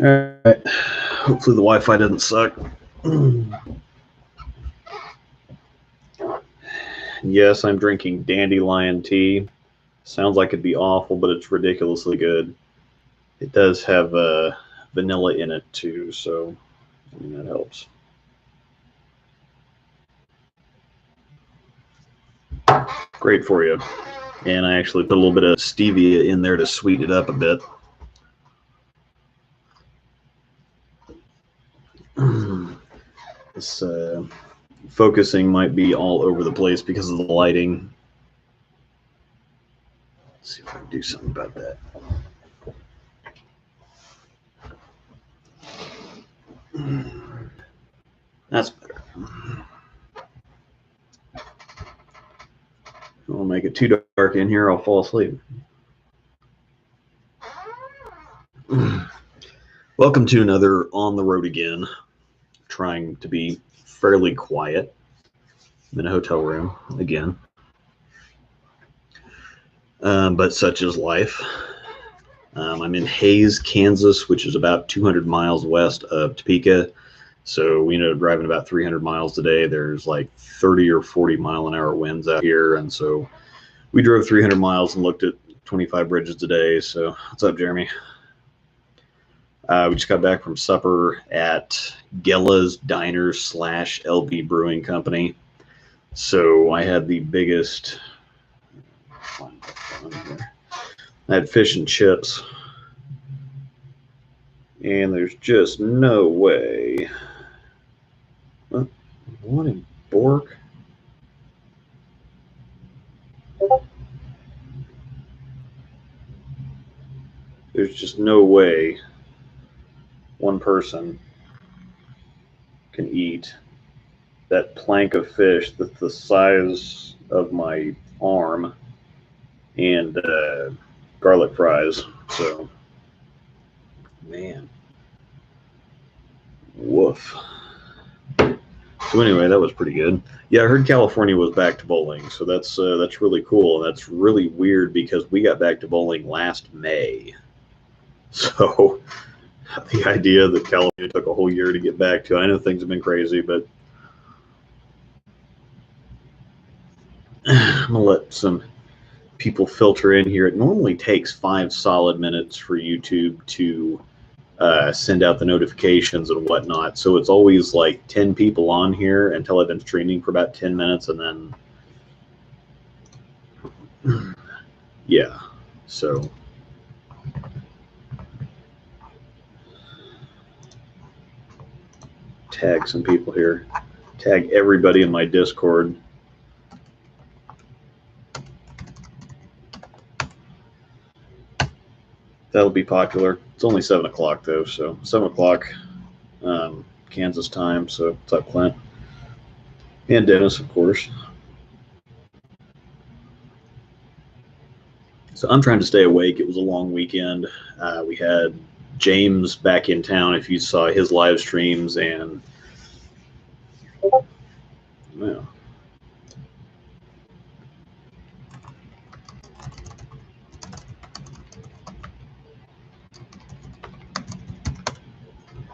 All right. Hopefully the Wi-Fi doesn't suck. Yes, I'm drinking dandelion tea. Sounds like it'd be awful, but it's ridiculously good. It does have vanilla in it too, so I mean, that helps. Great for you. And I actually put a little bit of stevia in there to sweeten it up a bit. This focusing might be all over the place because of the lighting. Let's see if I can do something about that. That's better. I'll make it too dark in here, I'll fall asleep. Welcome to another On the Road Again. Trying to be fairly quiet. I'm in a hotel room again. But such is life. I'm in Hays, Kansas, which is about 200 miles west of Topeka. So we ended up driving about 300 miles today. There's like 30 or 40 mile an hour winds out here. And so we drove 300 miles and looked at 25 bridges today. So what's up, Jeremy? We just got back from supper at Gella's Diner / LB Brewing Company. So I had the biggest, I had fish and chips. And there's just no way. What in Bork? There's just no way one person can eat that plank of fish that's the size of my arm and garlic fries. So, man, woof. So anyway, that was pretty good. Yeah, I heard California was back to bowling, so that's really cool. And that's really weird because we got back to bowling last May. So the idea that California took a whole year to get back to, I know things have been crazy, but I'm gonna let some people filter in here. It normally takes 5 solid minutes for YouTube to send out the notifications and whatnot. So it's always like 10 people on here until I've been streaming for about 10 minutes, and then yeah. So tag some people here. Tag everybody in my Discord. That'll be popular. It's only 7 o'clock though, so 7 o'clock Kansas time. So what's up, Clint? And Dennis, of course. So I'm trying to stay awake. It was a long weekend. We had James back in town, if you saw his live streams, and well,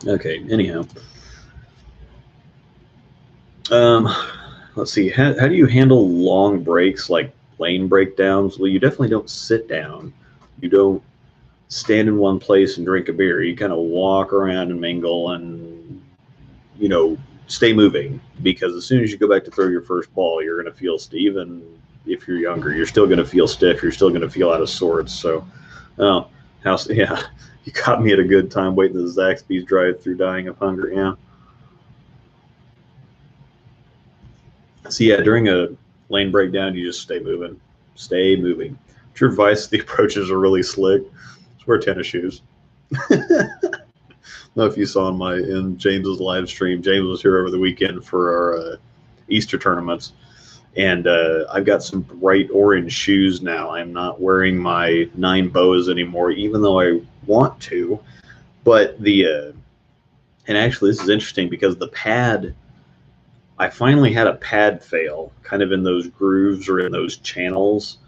okay, anyhow. Let's see. How do you handle long breaks, like lane breakdowns? Well, you definitely don't sit down. You don't stand in one place and drink a beer. You kind of walk around and mingle and, you know, stay moving, because as soon as you go back to throw your first ball, you're going to feel stiff. And if you're younger, you're still going to feel stiff. You're still going to feel out of sorts. So, yeah, you caught me at a good time waiting the Zaxby's drive-through, dying of hunger. Yeah. So yeah, during a lane breakdown, you just stay moving. Stay moving. True advice, the approaches are really slick. Just wear tennis shoes. I don't know if you saw in James's live stream. James was here over the weekend for our Easter tournaments, and I've got some bright orange shoes now. I'm not wearing my 9 boas anymore, even though I want to. But and actually this is interesting because the pad, I finally had a pad fail, kind of in those grooves or in those channels.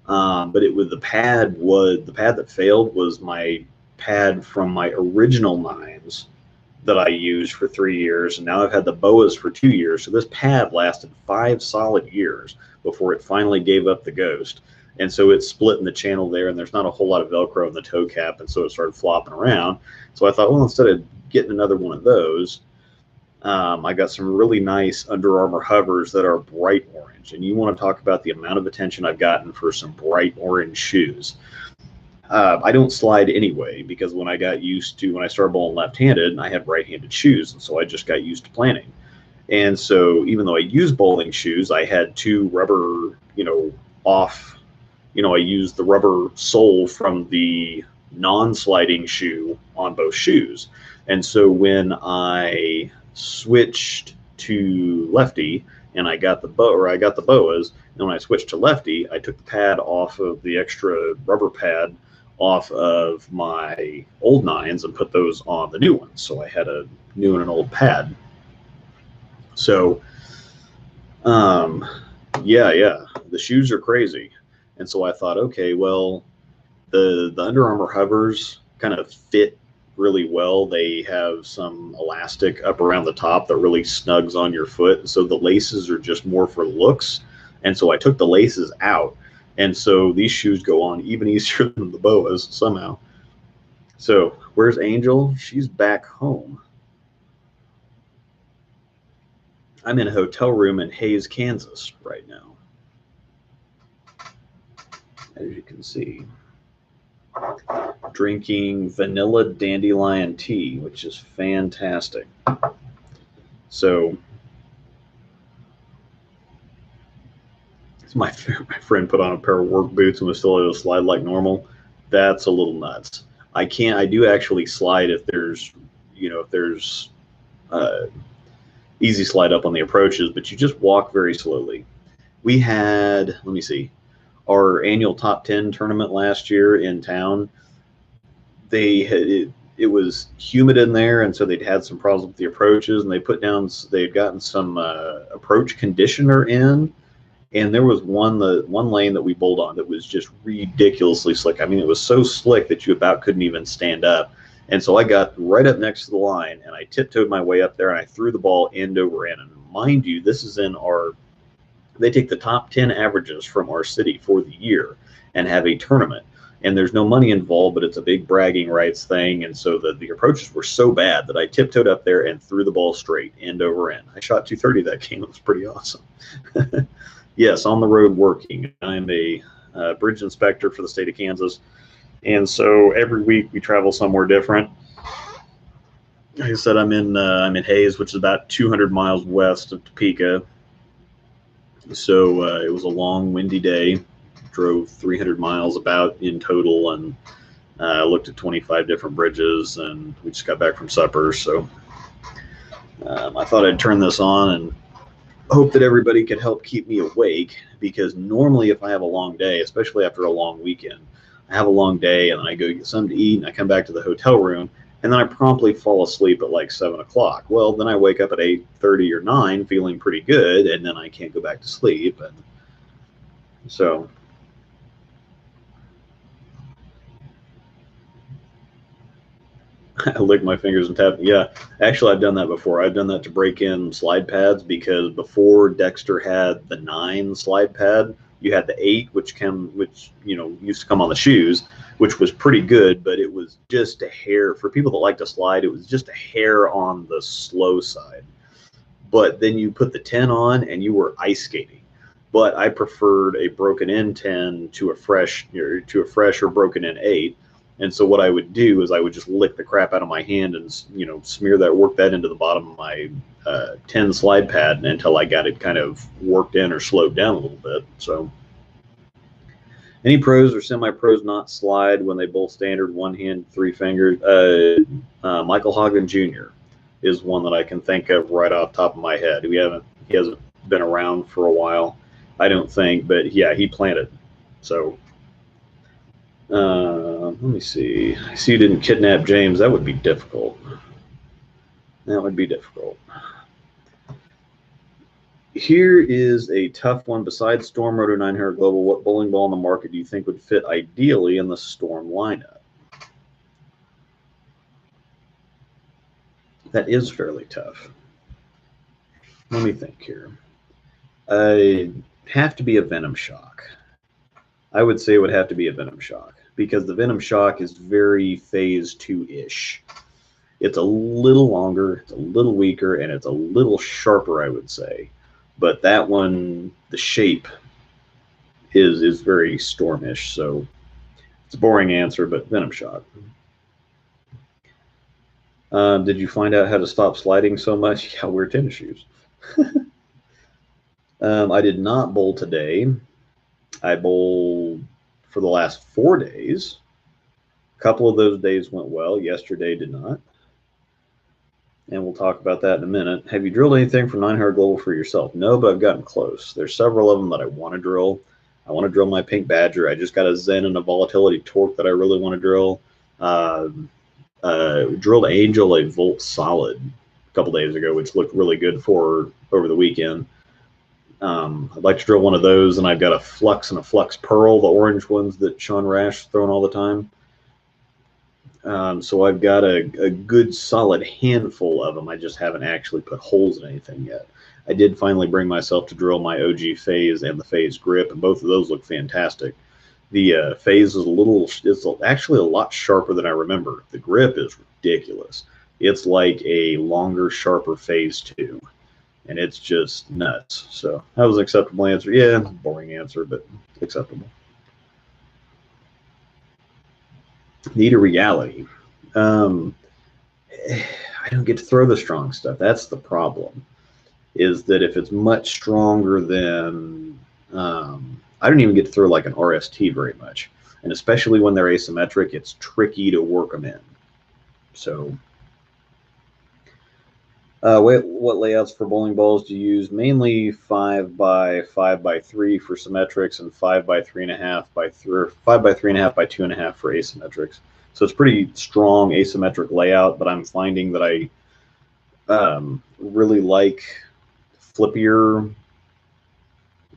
But the pad that failed was my pad from my original nines that I used for 3 years, and now I've had the boas for 2 years. So this pad lasted 5 solid years before it finally gave up the ghost. And so it's split in the channel there, and there's not a whole lot of Velcro in the toe cap, and so it started flopping around. So I thought, well, instead of getting another one of those, I got some really nice Under Armour hovers that are bright orange. And you want to talk about the amount of attention I've gotten for some bright orange shoes. I don't slide anyway, because when I started bowling left-handed, I had right-handed shoes, and so I just got used to planning. And so even though I use bowling shoes, I had two rubber, off, I used the rubber sole from the non-sliding shoe on both shoes. And so when I switched to lefty and I got the boas, and when I switched to lefty, I took the pad off of the extra rubber pad off of my old nines and put those on the new ones. So I had a new and an old pad. So, yeah, the shoes are crazy. And so I thought, okay, well, the Under Armour hovers kind of fit really well. They have some elastic up around the top that really snugs on your foot. So the laces are just more for looks. And so I took the laces out. And so these shoes go on even easier than the boas somehow. So where's Angel? She's back home. I'm in a hotel room in Hays, Kansas right now, as you can see, drinking vanilla dandelion tea, which is fantastic. So my friend put on a pair of work boots and was still able to slide like normal. That's a little nuts. I do actually slide if there's easy slide up on the approaches, but you just walk very slowly. We had, let me see, our annual top 10 tournament last year in town. It was humid in there, and so they'd had some problems with the approaches, and they'd gotten some approach conditioner in. And there was one lane that we bowled on that was just ridiculously slick. I mean, it was so slick that you about couldn't even stand up. And so I got right up next to the line, and I tiptoed my way up there, and I threw the ball end over end. And mind you, this is they take the top 10 averages from our city for the year and have a tournament. And there's no money involved, but it's a big bragging rights thing. And so the approaches were so bad that I tiptoed up there and threw the ball straight end over end. I shot 230 that game. It was pretty awesome. Yes, on the road working. I'm a bridge inspector for the state of Kansas. And so every week we travel somewhere different. Like I said, I'm in Hays, which is about 200 miles west of Topeka. So it was a long, windy day. Drove 300 miles about in total, and looked at 25 different bridges, and we just got back from supper. So I thought I'd turn this on and hope that everybody could help keep me awake, because normally if I have a long day, especially after a long weekend, I have a long day and I go get something to eat and I come back to the hotel room and then I promptly fall asleep at like 7 o'clock. Well, then I wake up at 8:30 or 9 feeling pretty good, and then I can't go back to sleep. And so I lick my fingers and tap. Yeah, actually, I've done that before. I've done that to break in slide pads, because before Dexter had the 9 slide pad, you had the 8, which used to come on the shoes, which was pretty good, but it was just a hair for people that like to slide. It was just a hair on the slow side. But then you put the 10 on, and you were ice skating. But I preferred a broken in 10 to a fresh or broken in 8. And so what I would do is I would just lick the crap out of my hand and, work that into the bottom of my 10 slide pad until I got it kind of worked in or slowed down a little bit. So any pros or semi-pros not slide when they bowl standard, one hand, 3 fingers? Michael Hogden Jr. is one that I can think of right off the top of my head. He hasn't been around for a while, I don't think, but yeah, he planted. So let me see. I see you didn't kidnap James. That would be difficult. That would be difficult. Here is a tough one. Besides Storm Roto 900 Global, what bowling ball in the market do you think would fit ideally in the Storm lineup? That is fairly tough. Let me think here. I have to be a Venom Shock. I would say it would have to be a Venom Shock because the Venom Shock is very phase 2-ish. It's a little longer, it's a little weaker, and it's a little sharper, I would say. But that one, the shape is very Stormish, so it's a boring answer, but Venom Shock. Did you find out how to stop sliding so much? Yeah, wear tennis shoes. I did not bowl today. I bowled for the last 4 days. A couple of those days went well. Yesterday did not. And we'll talk about that in a minute. Have you drilled anything from 900 Global for yourself? No, but I've gotten close. There's several of them that I want to drill. I want to drill my Pink Badger. I just got a Zen and a Volatility Torque that I really want to drill. Drilled Angel a Volt Solid a couple days ago, which looked really good for over the weekend. I'd like to drill one of those, and I've got a Flux and a Flux Pearl, the orange ones that Sean Rash is throwing all the time. So I've got a good solid handful of them. I just haven't actually put holes in anything yet. I did finally bring myself to drill my OG Phase and the Phase Grip, and both of those look fantastic. The Phase is actually a lot sharper than I remember. The Grip is ridiculous. It's like a longer, sharper Phase 2, and it's just nuts. So that was an acceptable answer. Yeah, boring answer, but acceptable. Need a reality. I don't get to throw the strong stuff. That's the problem. Is that if it's much stronger than I don't even get to throw like an RST very much, and especially when they're asymmetric, it's tricky to work them in. So, what layouts for bowling balls do you use? Mainly 5x5x3 for symmetrics, and 5x3.5 by 3, or 5x3.5 by 2.5 for asymmetrics. So it's pretty strong asymmetric layout, but I'm finding that I really like flippier,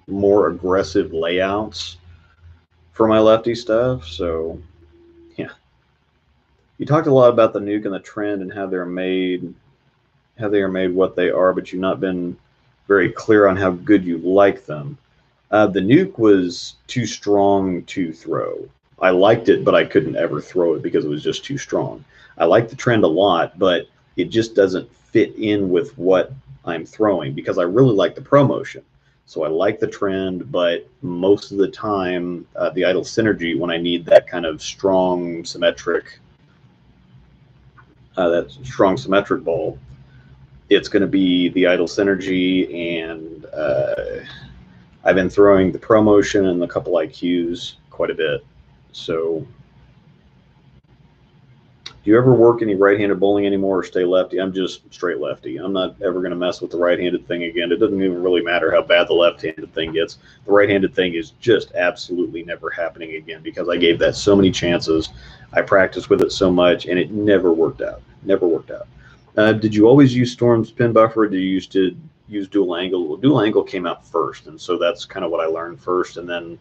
more aggressive layouts for my lefty stuff. So yeah, you talked a lot about the nuke and the trend and how they're made, what they are, but you've not been very clear on how good you like them. The nuke was too strong to throw. I liked it, but I couldn't ever throw it because it was just too strong. I like the trend a lot, but it just doesn't fit in with what I'm throwing because I really like the Pro Motion. So I like the trend, but most of the time, the Idle Synergy, when I need that kind of strong symmetric ball, it's going to be the Idle Synergy, and I've been throwing the Pro Motion and a couple IQs quite a bit. So, do you ever work any right-handed bowling anymore or stay lefty? I'm just straight lefty. I'm not ever going to mess with the right-handed thing again. It doesn't even really matter how bad the left-handed thing gets. The right-handed thing is just absolutely never happening again because I gave that so many chances. I practiced with it so much, and it never worked out. Never worked out. Did you always use Storm's pin buffer, or did you used to use dual angle? Well, dual angle came out first, and so that's kind of what I learned first. And then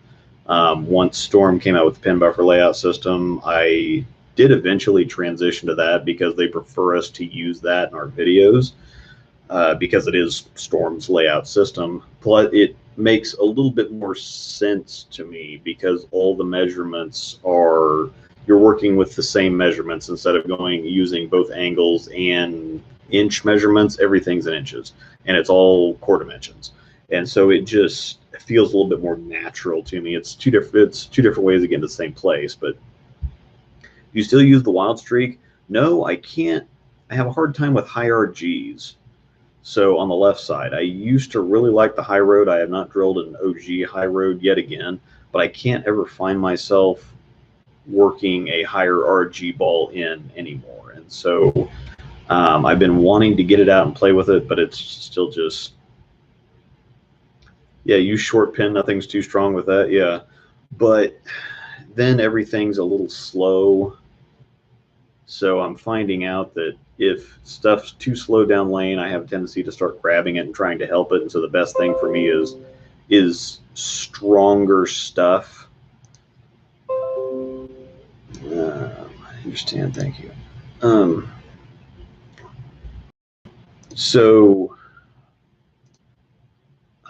once Storm came out with the pin buffer layout system, I did eventually transition to that because they prefer us to use that in our videos because it is Storm's layout system. Plus, it makes a little bit more sense to me because all the measurements are, you're working with the same measurements instead of using both angles and inch measurements. Everything's in inches, and it's all core dimensions. And so it just feels a little bit more natural to me. It's two different ways to get to the same place. But you still use the Wild Streak? No, I can't. I have a hard time with high RGs. So on the left side, I used to really like the high road. I have not drilled an OG high road yet again, but I can't ever find myself working a higher RG ball in anymore. And so I've been wanting to get it out and play with it, but it's still just, yeah, use short pin. Nothing's too strong with that. Yeah. But then everything's a little slow. So I'm finding out that if stuff's too slow down lane, I have a tendency to start grabbing it and trying to help it. And so the best thing for me is stronger stuff. I understand. Thank you. So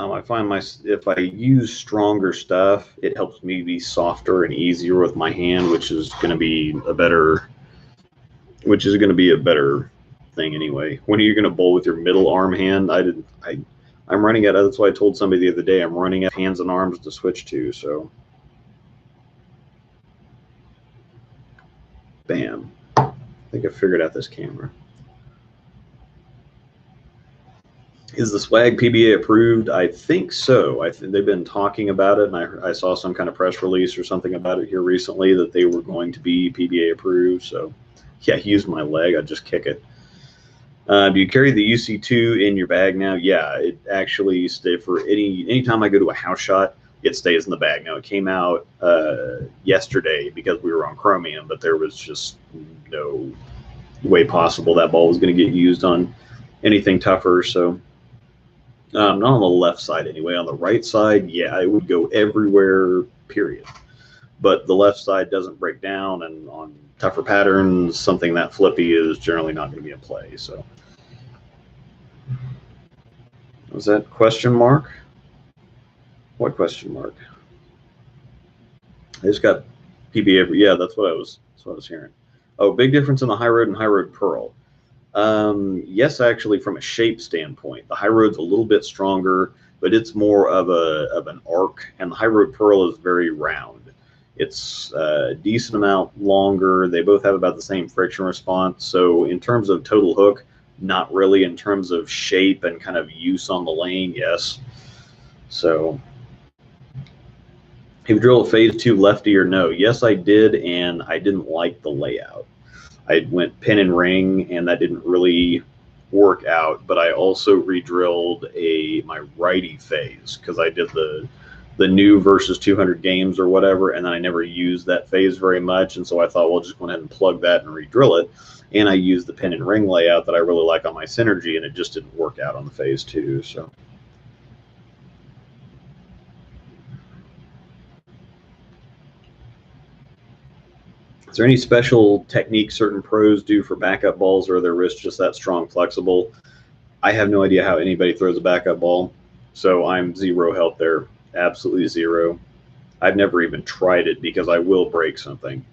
I find if I use stronger stuff, it helps me be softer and easier with my hand, which is going to be a better thing anyway. When are you going to bowl with your middle arm hand? I'm running out. That's why I told somebody the other day. I'm running out of hands and arms to switch to. So, bam. I think I figured out this camera. Is the swag PBA approved? I think so. They've been talking about it, and I saw some kind of press release or something about it here recently that they were going to be PBA approved. So, yeah, use my leg. I'd just kick it. Do you carry the UC2 in your bag now? Yeah, it actually stays for anytime I go to a house shot, it stays in the bag. Now, it came out yesterday because we were on chromium, but there was just no way possible that ball was going to get used on anything tougher. So, not on the left side anyway. On the right side, yeah, it would go everywhere, period. But the left side doesn't break down, and on tougher patterns, something that flippy is generally not going to be in play. So, was that question mark? What question mark? I just got PBA. Yeah, that's what I was hearing. Oh, big difference in the high road and high road pearl. Yes, actually, from a shape standpoint, the high road's a little bit stronger, but it's more of an arc, and the high road pearl is very round. It's a decent amount longer. They both have about the same friction response. So in terms of total hook, not really. In terms of shape and kind of use on the lane, yes. So have you drilled a phase 2 lefty or no? Yes, I did, and I didn't like the layout. I went pin and ring, and that didn't really work out. But I also re-drilled my righty phase because I did the new versus 200 games or whatever, and then I never used that phase very much, and so I thought, well, just go ahead and plug that and re-drill it. And I used the pin and ring layout that I really like on my Synergy, and it just didn't work out on the phase 2. So. Is there any special technique certain pros do for backup balls, or are their wrists just that strong, flexible? I have no idea how anybody throws a backup ball, so I'm zero help there. Absolutely zero. I've never even tried it because I will break something.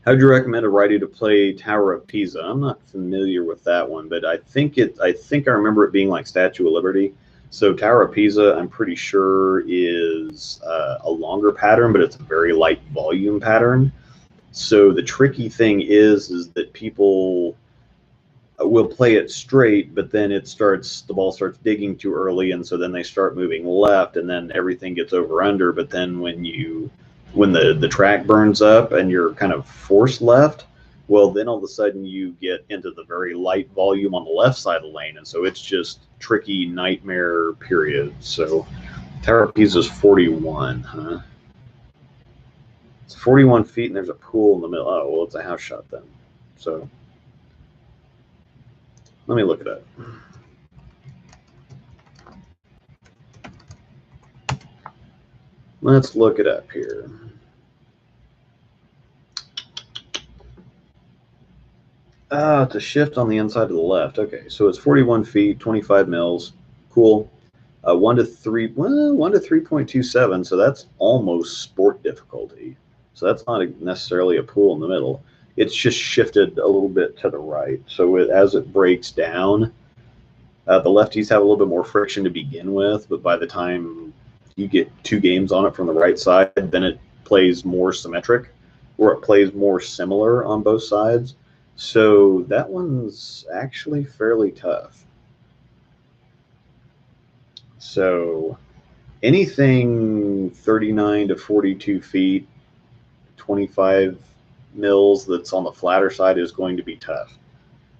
How would you recommend a righty to play Tower of Pisa? I'm not familiar with that one, but I think I remember it being like Statue of Liberty. So Tower of Pisa, I'm pretty sure is a longer pattern, but it's a very light volume pattern. So the tricky thing is that people will play it straight, but then the ball starts digging too early, and so then they start moving left, and then everything gets over under. But then when the track burns up and you're kind of forced left, well, then all of a sudden you get into the very light volume on the left side of the lane, and so it's just tricky nightmare period. So Tower of Pisa is 41, huh? It's 41 feet, and there's a pool in the middle. Oh, well, it's a house shot then. So let me look it up. Let's look it up here. It's a shift on the inside of the left. Okay, so it's 41 feet, 25 mils. Cool. 1 to 3.27. So that's almost sport difficulty. So that's not necessarily a pool in the middle. It's just shifted a little bit to the right. So as it breaks down, the lefties have a little bit more friction to begin with, but by the time you get 2 games on it from the right side, then it plays more symmetric, or it plays more similar on both sides. So that one's actually fairly tough. So anything 39 to 42 feet, 25 mils that's on the flatter side is going to be tough.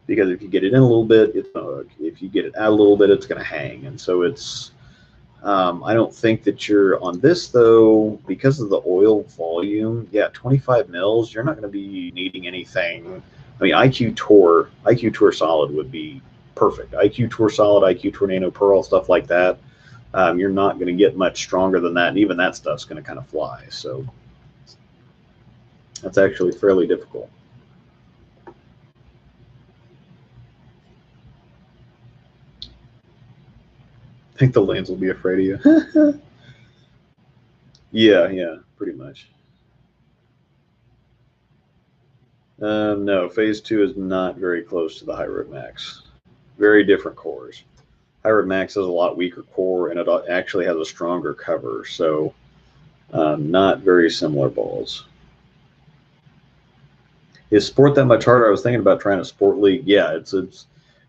Because if you get it in a little bit, it's going to hook. If you get it out a little bit, it's going to hang. And so it's, I don't think that you're on this, though, because of the oil volume. Yeah, 25 mils, you're not going to be needing anything. I mean, IQ Tour Solid would be perfect. IQ Tour Solid, IQ Tornado Pearl, stuff like that. You're not going to get much stronger than that, and even that stuff's going to kind of fly. So that's actually fairly difficult. think the lanes will be afraid of you. Yeah, pretty much. No, phase 2 is not very close to the High Road Max. Very different cores. High Road Max has a lot weaker core, and it actually has a stronger cover, so not very similar balls. Is sport that much harder? I was thinking about trying a sport league. Yeah,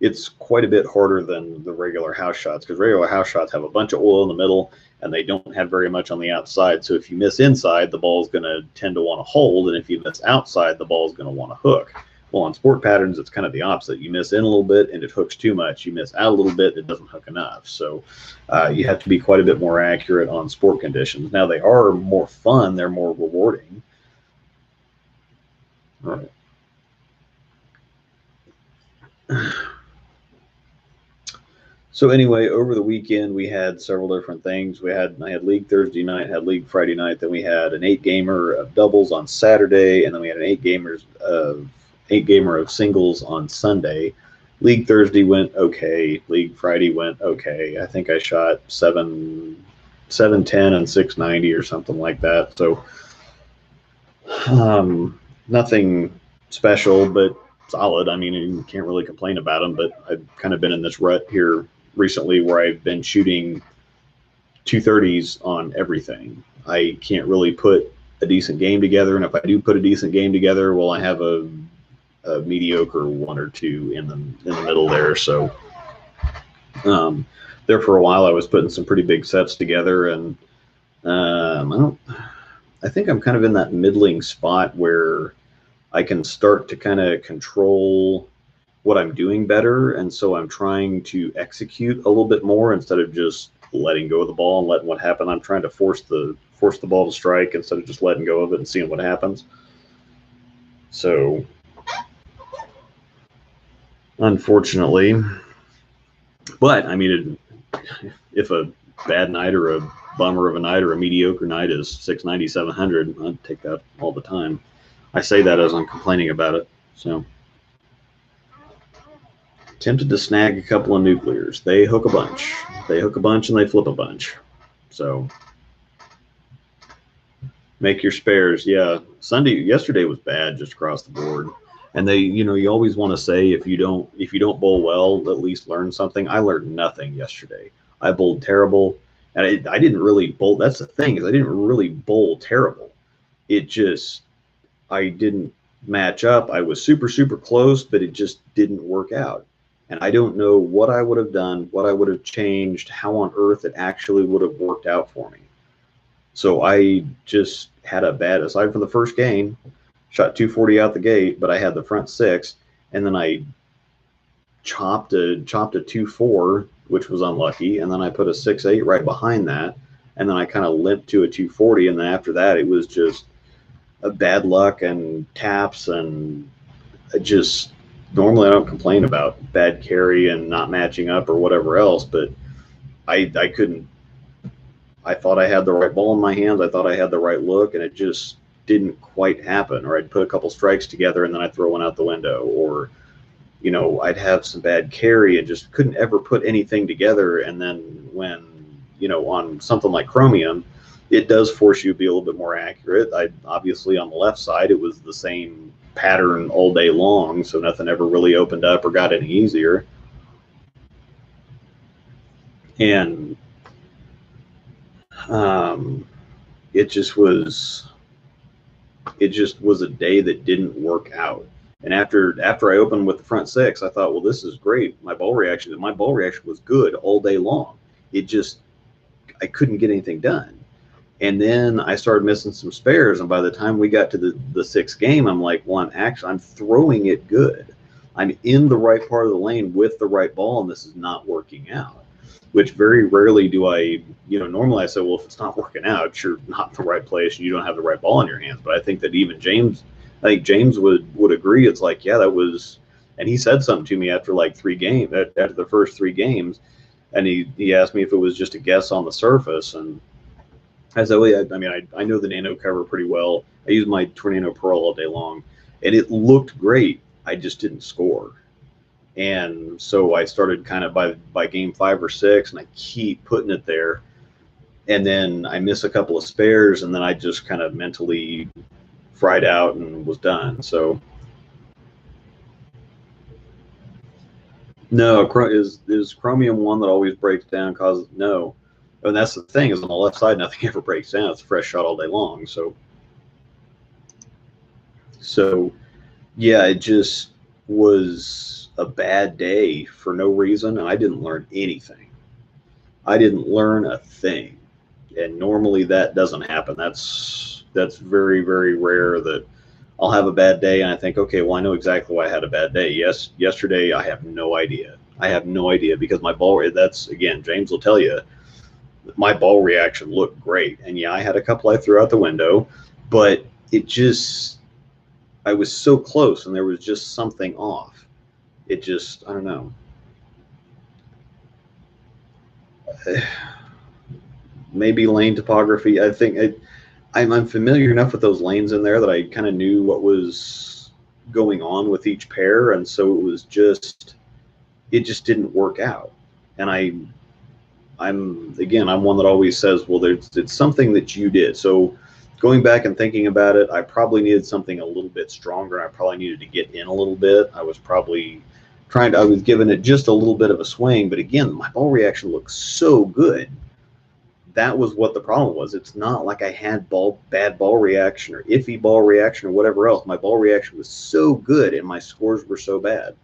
it's quite a bit harder than the regular house shots, because regular house shots have a bunch of oil in the middle and they don't have very much on the outside. So if you miss inside, the ball is going to tend to want to hold, and if you miss outside, the ball is going to want to hook. Well, on sport patterns, it's kind of the opposite. You miss in a little bit and it hooks too much. You miss out a little bit, it doesn't hook enough. So you have to be quite a bit more accurate on sport conditions. Now, they are more fun. They're more rewarding. All right. So anyway, over the weekend we had several different things. I had league Thursday night, had league Friday night, then we had an 8-gamer of doubles on Saturday, and then we had an 8-gamer of singles on Sunday. League Thursday went okay. League Friday went okay. I think I shot 710 and 690 or something like that. So nothing special, but solid. I mean, you can't really complain about them, but I've kind of been in this rut here recently where I've been shooting 230s on everything. I can't really put a decent game together, and if I do put a decent game together, well, I have a mediocre 1 or 2 in the middle there. So there for a while I was putting some pretty big sets together, and I think I'm kind of in that middling spot where I can start to kind of control what I'm doing better, and so I'm trying to execute a little bit more instead of just letting go of the ball and letting what happen. I'm trying to force the ball to strike instead of just letting go of it and seeing what happens. So unfortunately, but I mean, if a bad night or a bummer of a night or a mediocre night is 690, 700, I'd take that all the time. I say that as I'm complaining about it. So tempted to snag a couple of nuclears. They hook a bunch. They hook a bunch and they flip a bunch. So make your spares. Yeah, yesterday was bad just across the board. And you always want to say if you don't bowl well, at least learn something. I learned nothing yesterday. I bowled terrible, and I didn't really bowl. That's the thing, is I didn't really bowl terrible. It just, I didn't match up. I was super, super close, but it just didn't work out. And I don't know what I would have done, what I would have changed, how on earth it actually would have worked out for me. So I just had a bad, aside from the first game, shot 240 out the gate, but I had the front 6, and then I chopped a 2.4, which was unlucky, and then I put a 6.8 right behind that, and then I kind of limped to a 240, and then after that it was just a bad luck and taps, and normally I don't complain about bad carry and not matching up or whatever else, but I couldn't. I thought I had the right ball in my hands, I thought I had the right look, and it just didn't quite happen. Or I'd put a couple strikes together and then I'd throw one out the window, or I'd have some bad carry and just couldn't ever put anything together. And then when on something like Chromium, it does force you to be a little bit more accurate. Obviously on the left side it was the same pattern all day long, so nothing ever really opened up or got any easier. And it just was a day that didn't work out. And after I opened with the front 6, I thought, well, this is great. My ball reaction was good all day long. I couldn't get anything done. And then I started missing some spares, and by the time we got to the 6th game, I'm like, well, I'm throwing it good. I'm in the right part of the lane with the right ball, and this is not working out. Which very rarely do I, normally I say, well, if it's not working out, you're not in the right place and you don't have the right ball in your hands. But I think that even James would agree. It's like, yeah, that was, and he said something to me after like 3 games, after the first 3 games, and he asked me if it was just a guess on the surface. And I said, well, yeah, I mean, I know the nano cover pretty well. I use my Tornado Pearl all day long, and it looked great. I just didn't score. And so I started kind of by game 5 or 6, and I keep putting it there. And then I miss a couple of spares, and then I just kind of mentally fried out and was done. So no, is chromium one that always breaks down? Causes no, and that's the thing, is on the left side nothing ever breaks down. It's a fresh shot all day long. So yeah, it just was a bad day for no reason, and I didn't learn anything. I didn't learn a thing, and normally that doesn't happen. That's very, very rare that I'll have a bad day and I think, okay, well, I know exactly why I had a bad day. Yes, yesterday I have no idea. I have no idea because my ball. That's again, James will tell you, my ball reaction looked great, and yeah, I had a couple I threw out the window, but it just, I was so close, and there was just something off. It just, I don't know. Maybe lane topography. I think I'm familiar enough with those lanes in there that I kind of knew what was going on with each pair, and so it just didn't work out. And I'm one that always says, well, it's something that you did. So going back and thinking about it, I probably needed something a little bit stronger. I probably needed to get in a little bit. I was probably I was giving it just a little bit of a swing, but again, my ball reaction looks so good. That was what the problem was. It's not like I had bad ball reaction or iffy ball reaction or whatever else. My ball reaction was so good and my scores were so bad,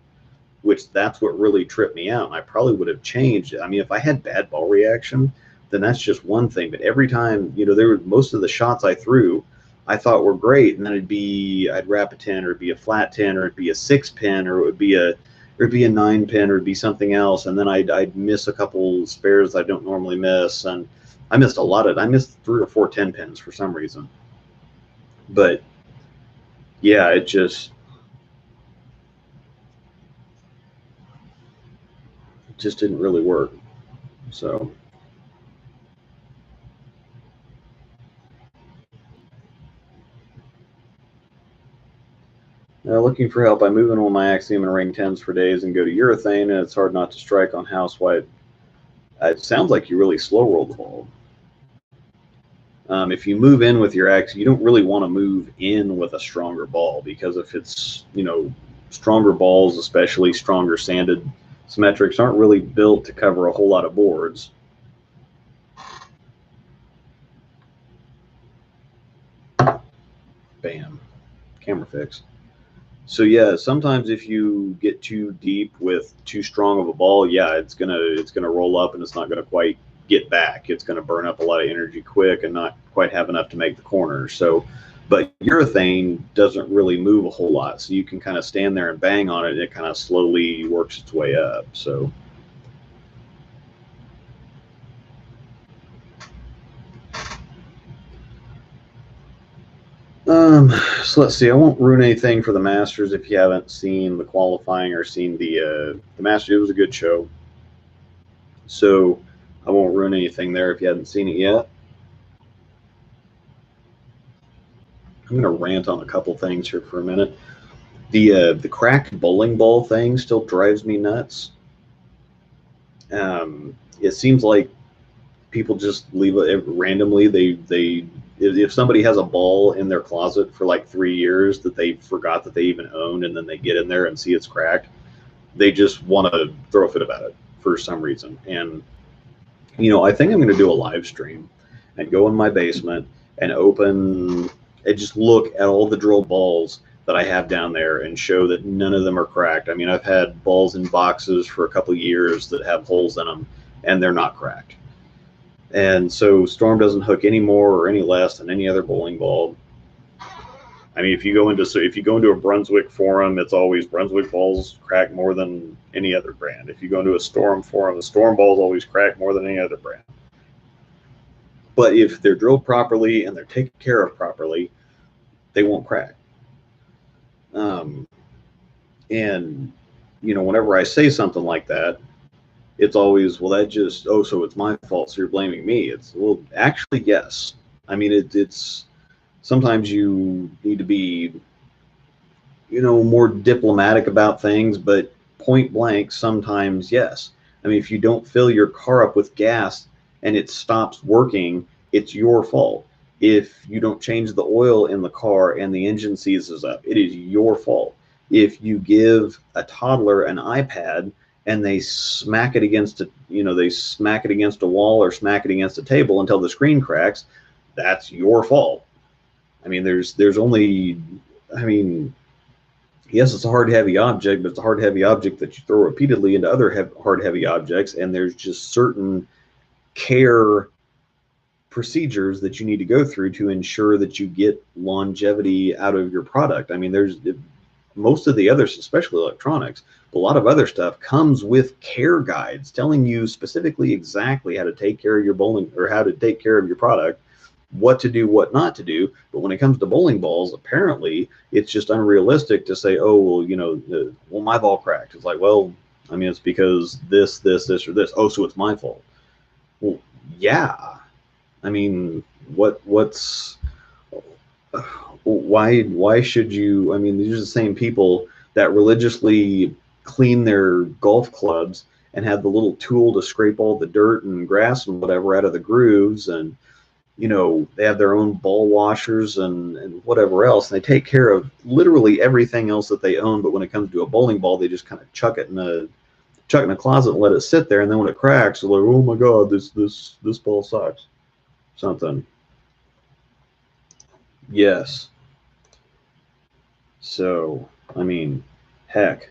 which that's what really tripped me out. And I probably would have changed it. I mean, if I had bad ball reaction, then that's just one thing. But every time, there were most of the shots I threw, I thought were great, and then I'd wrap a 10, or it'd be a flat 10, or it'd be a 6-pin, or it'd be a 9-pin, or it'd be something else, and then I'd miss a couple spares I don't normally miss, and I missed I missed 3 or 4 10-pins for some reason. But yeah, it just didn't really work. So looking for help. I'm moving on my axiom and ring 10s for days and go to urethane, and it's hard not to strike on house white. It sounds like you really slow roll the ball. If you move in with your axe, you don't really want to move in with a stronger ball, because if it's, stronger balls, especially stronger sanded symmetrics, aren't really built to cover a whole lot of boards. Bam. Camera fix. So yeah, sometimes if you get too deep with too strong of a ball, yeah, it's gonna roll up and it's not gonna quite get back. It's gonna burn up a lot of energy quick and not quite have enough to make the corners. So, but urethane doesn't really move a whole lot, so you can kind of stand there and bang on it, and it kind of slowly works its way up. So. So let's see. I won't ruin anything for the Masters if you haven't seen the qualifying or seen the Masters. It was a good show, so I won't ruin anything there if you haven't seen it yet. I'm going to rant on a couple things here for a minute. The cracked bowling ball thing still drives me nuts. It seems like people just leave it randomly. They if somebody has a ball in their closet for like 3 years that they forgot that they even owned, and then they get in there and see it's cracked, they just want to throw a fit about it for some reason. And I think I'm going to do a live stream and go in my basement and open and just look at all the drill balls that I have down there and show that none of them are cracked. I mean, I've had balls in boxes for a couple of years that have holes in them, and they're not cracked. And so Storm doesn't hook any more or any less than any other bowling ball. I mean, if you go into a Brunswick forum, it's always Brunswick balls crack more than any other brand. If you go into a Storm forum, the Storm balls always crack more than any other brand. But if they're drilled properly and they're taken care of properly, they won't crack. And whenever I say something like that, it's always, well, so it's my fault, so you're blaming me. It's, well, actually, yes. I mean, it's sometimes you need to be, more diplomatic about things, but point blank, sometimes yes. I mean, if you don't fill your car up with gas and it stops working, it's your fault. If you don't change the oil in the car and the engine seizes up, it is your fault. If you give a toddler an iPad and they smack it against they smack it against a wall or smack it against a table until the screen cracks, that's your fault. I mean, there's only, I mean, yes, it's a hard, heavy object, but it's a hard, heavy object that you throw repeatedly into other hard, heavy objects, and there's just certain care procedures that you need to go through to ensure that you get longevity out of your product. I mean, there's most of the others, especially electronics, a lot of other stuff comes with care guides telling you specifically exactly how to take care of your bowling, or how to take care of your product, what to do, what not to do. But when it comes to bowling balls, apparently it's just unrealistic to say, oh, well, well, my ball cracked. It's like, well, I mean, it's because this, or this. Oh, so it's my fault. Well, yeah. I mean, why should you? I mean, these are the same people that religiously clean their golf clubs and have the little tool to scrape all the dirt and grass and whatever out of the grooves, and they have their own ball washers and whatever else, and they take care of literally everything else that they own. But when it comes to a bowling ball, they just kind of chuck it in a closet and let it sit there, and then when it cracks, they're like, oh my god, this ball sucks. Something. Yes. So, I mean, heck.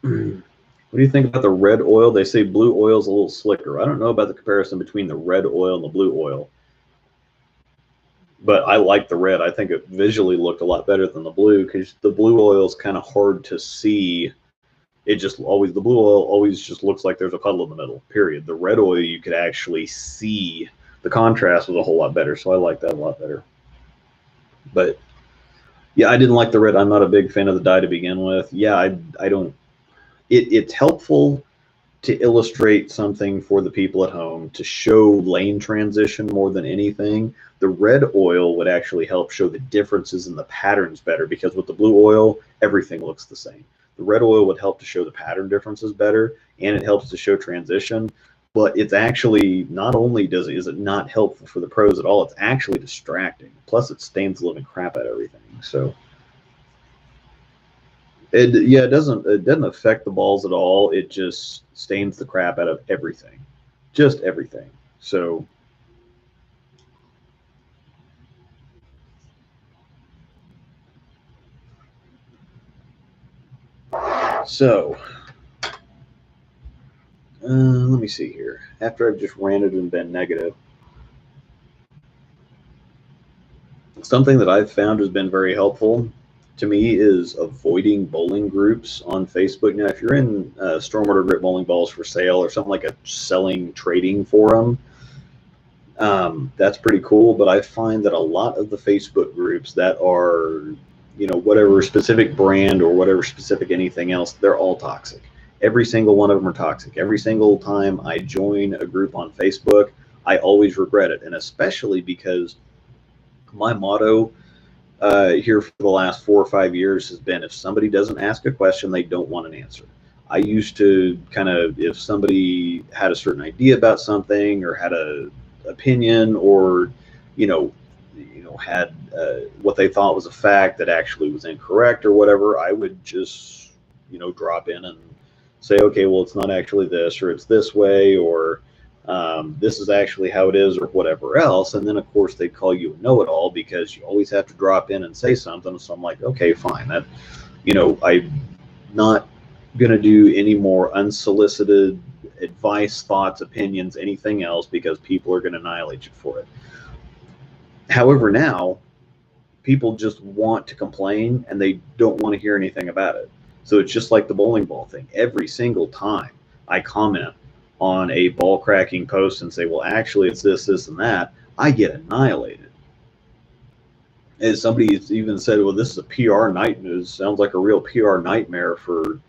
What do you think about the red oil? They say blue oil is a little slicker. I don't know about the comparison between the red oil and the blue oil, but I like the red. I think it visually looked a lot better than the blue, because the blue oil is kind of hard to see. The blue oil always just looks like there's a puddle in the middle, period. The red oil, you could actually see the contrast was a whole lot better, so I like that a lot better. But yeah, I didn't like the red. I'm not a big fan of the dye to begin with. Yeah, I don't. It's helpful to illustrate something for the people at home, to show lane transition more than anything. The red oil would actually help show the differences in the patterns better, because with the blue oil, everything looks the same. The red oil would help to show the pattern differences better, and it helps to show transition. But it's actually, not only is it not helpful for the pros at all, it's actually distracting. Plus, it stains the living crap out of everything. So it doesn't affect the balls at all. It just stains the crap out of everything, just everything. So let me see here. After I've just ranted and been negative, something that I've found has been very helpful to me is avoiding bowling groups on Facebook. Now, if you're in Stormwater Grip Bowling Balls for Sale or something like a selling trading forum, that's pretty cool. But I find that a lot of the Facebook groups that are, whatever specific brand or whatever specific anything else, they're all toxic. Every single one of them are toxic. Every single time I join a group on Facebook, I always regret it. And especially because my motto here for the last 4 or 5 years has been, if somebody doesn't ask a question, they don't want an answer. I used to kind of, if somebody had a certain idea about something or had a opinion, or had what they thought was a fact that actually was incorrect or whatever, I would just drop in and say, okay, well, it's not actually this, or it's this way, or this is actually how it is, or whatever else. And then of course they call you a know-it-all, because you always have to drop in and say something. So I'm like, okay, fine, that I'm not gonna do any more unsolicited advice, thoughts, opinions, anything else, because people are gonna annihilate you for it. However, now people just want to complain and they don't want to hear anything about it. So it's just like the bowling ball thing. Every single time I comment on a ball cracking post and say, well, actually it's this, this, and that, I get annihilated. And somebody even said, well, this is a PR nightmare. It sounds like a real PR nightmare for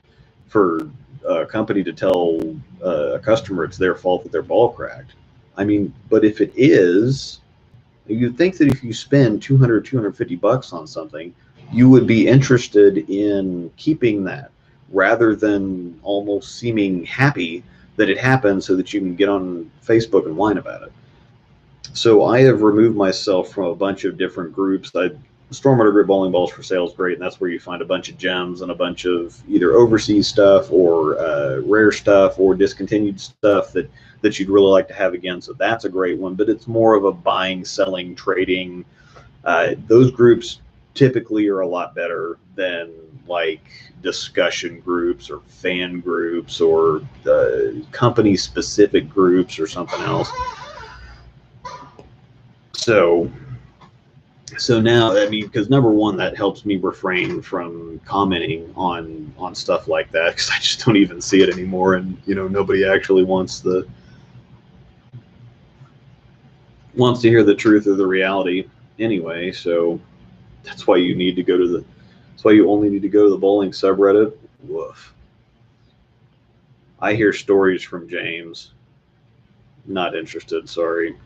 a company to tell a customer it's their fault that their ball cracked. I mean, but if it is, You'd think that if you spend 200, 250 bucks on something, you would be interested in keeping that rather than almost seeming happy that it happened so that you can get on Facebook and whine about it. So I have removed myself from a bunch of different groups. Stormwater Group Bowling Balls for Sale is great, and that's where you find a bunch of gems and a bunch of either overseas stuff or rare stuff or discontinued stuff that you'd really like to have again. So that's a great one, but it's more of a buying, selling, trading. Those groups typically are a lot better than like discussion groups or fan groups or company specific groups or something else. So now, I mean, because number one, that helps me refrain from commenting on stuff like that, because I just don't even see it anymore, and nobody actually wants to hear the truth or the reality anyway. So that's why you need to go to that's why you only need to go to the bowling subreddit. Woof. I hear stories from James. Not interested, sorry.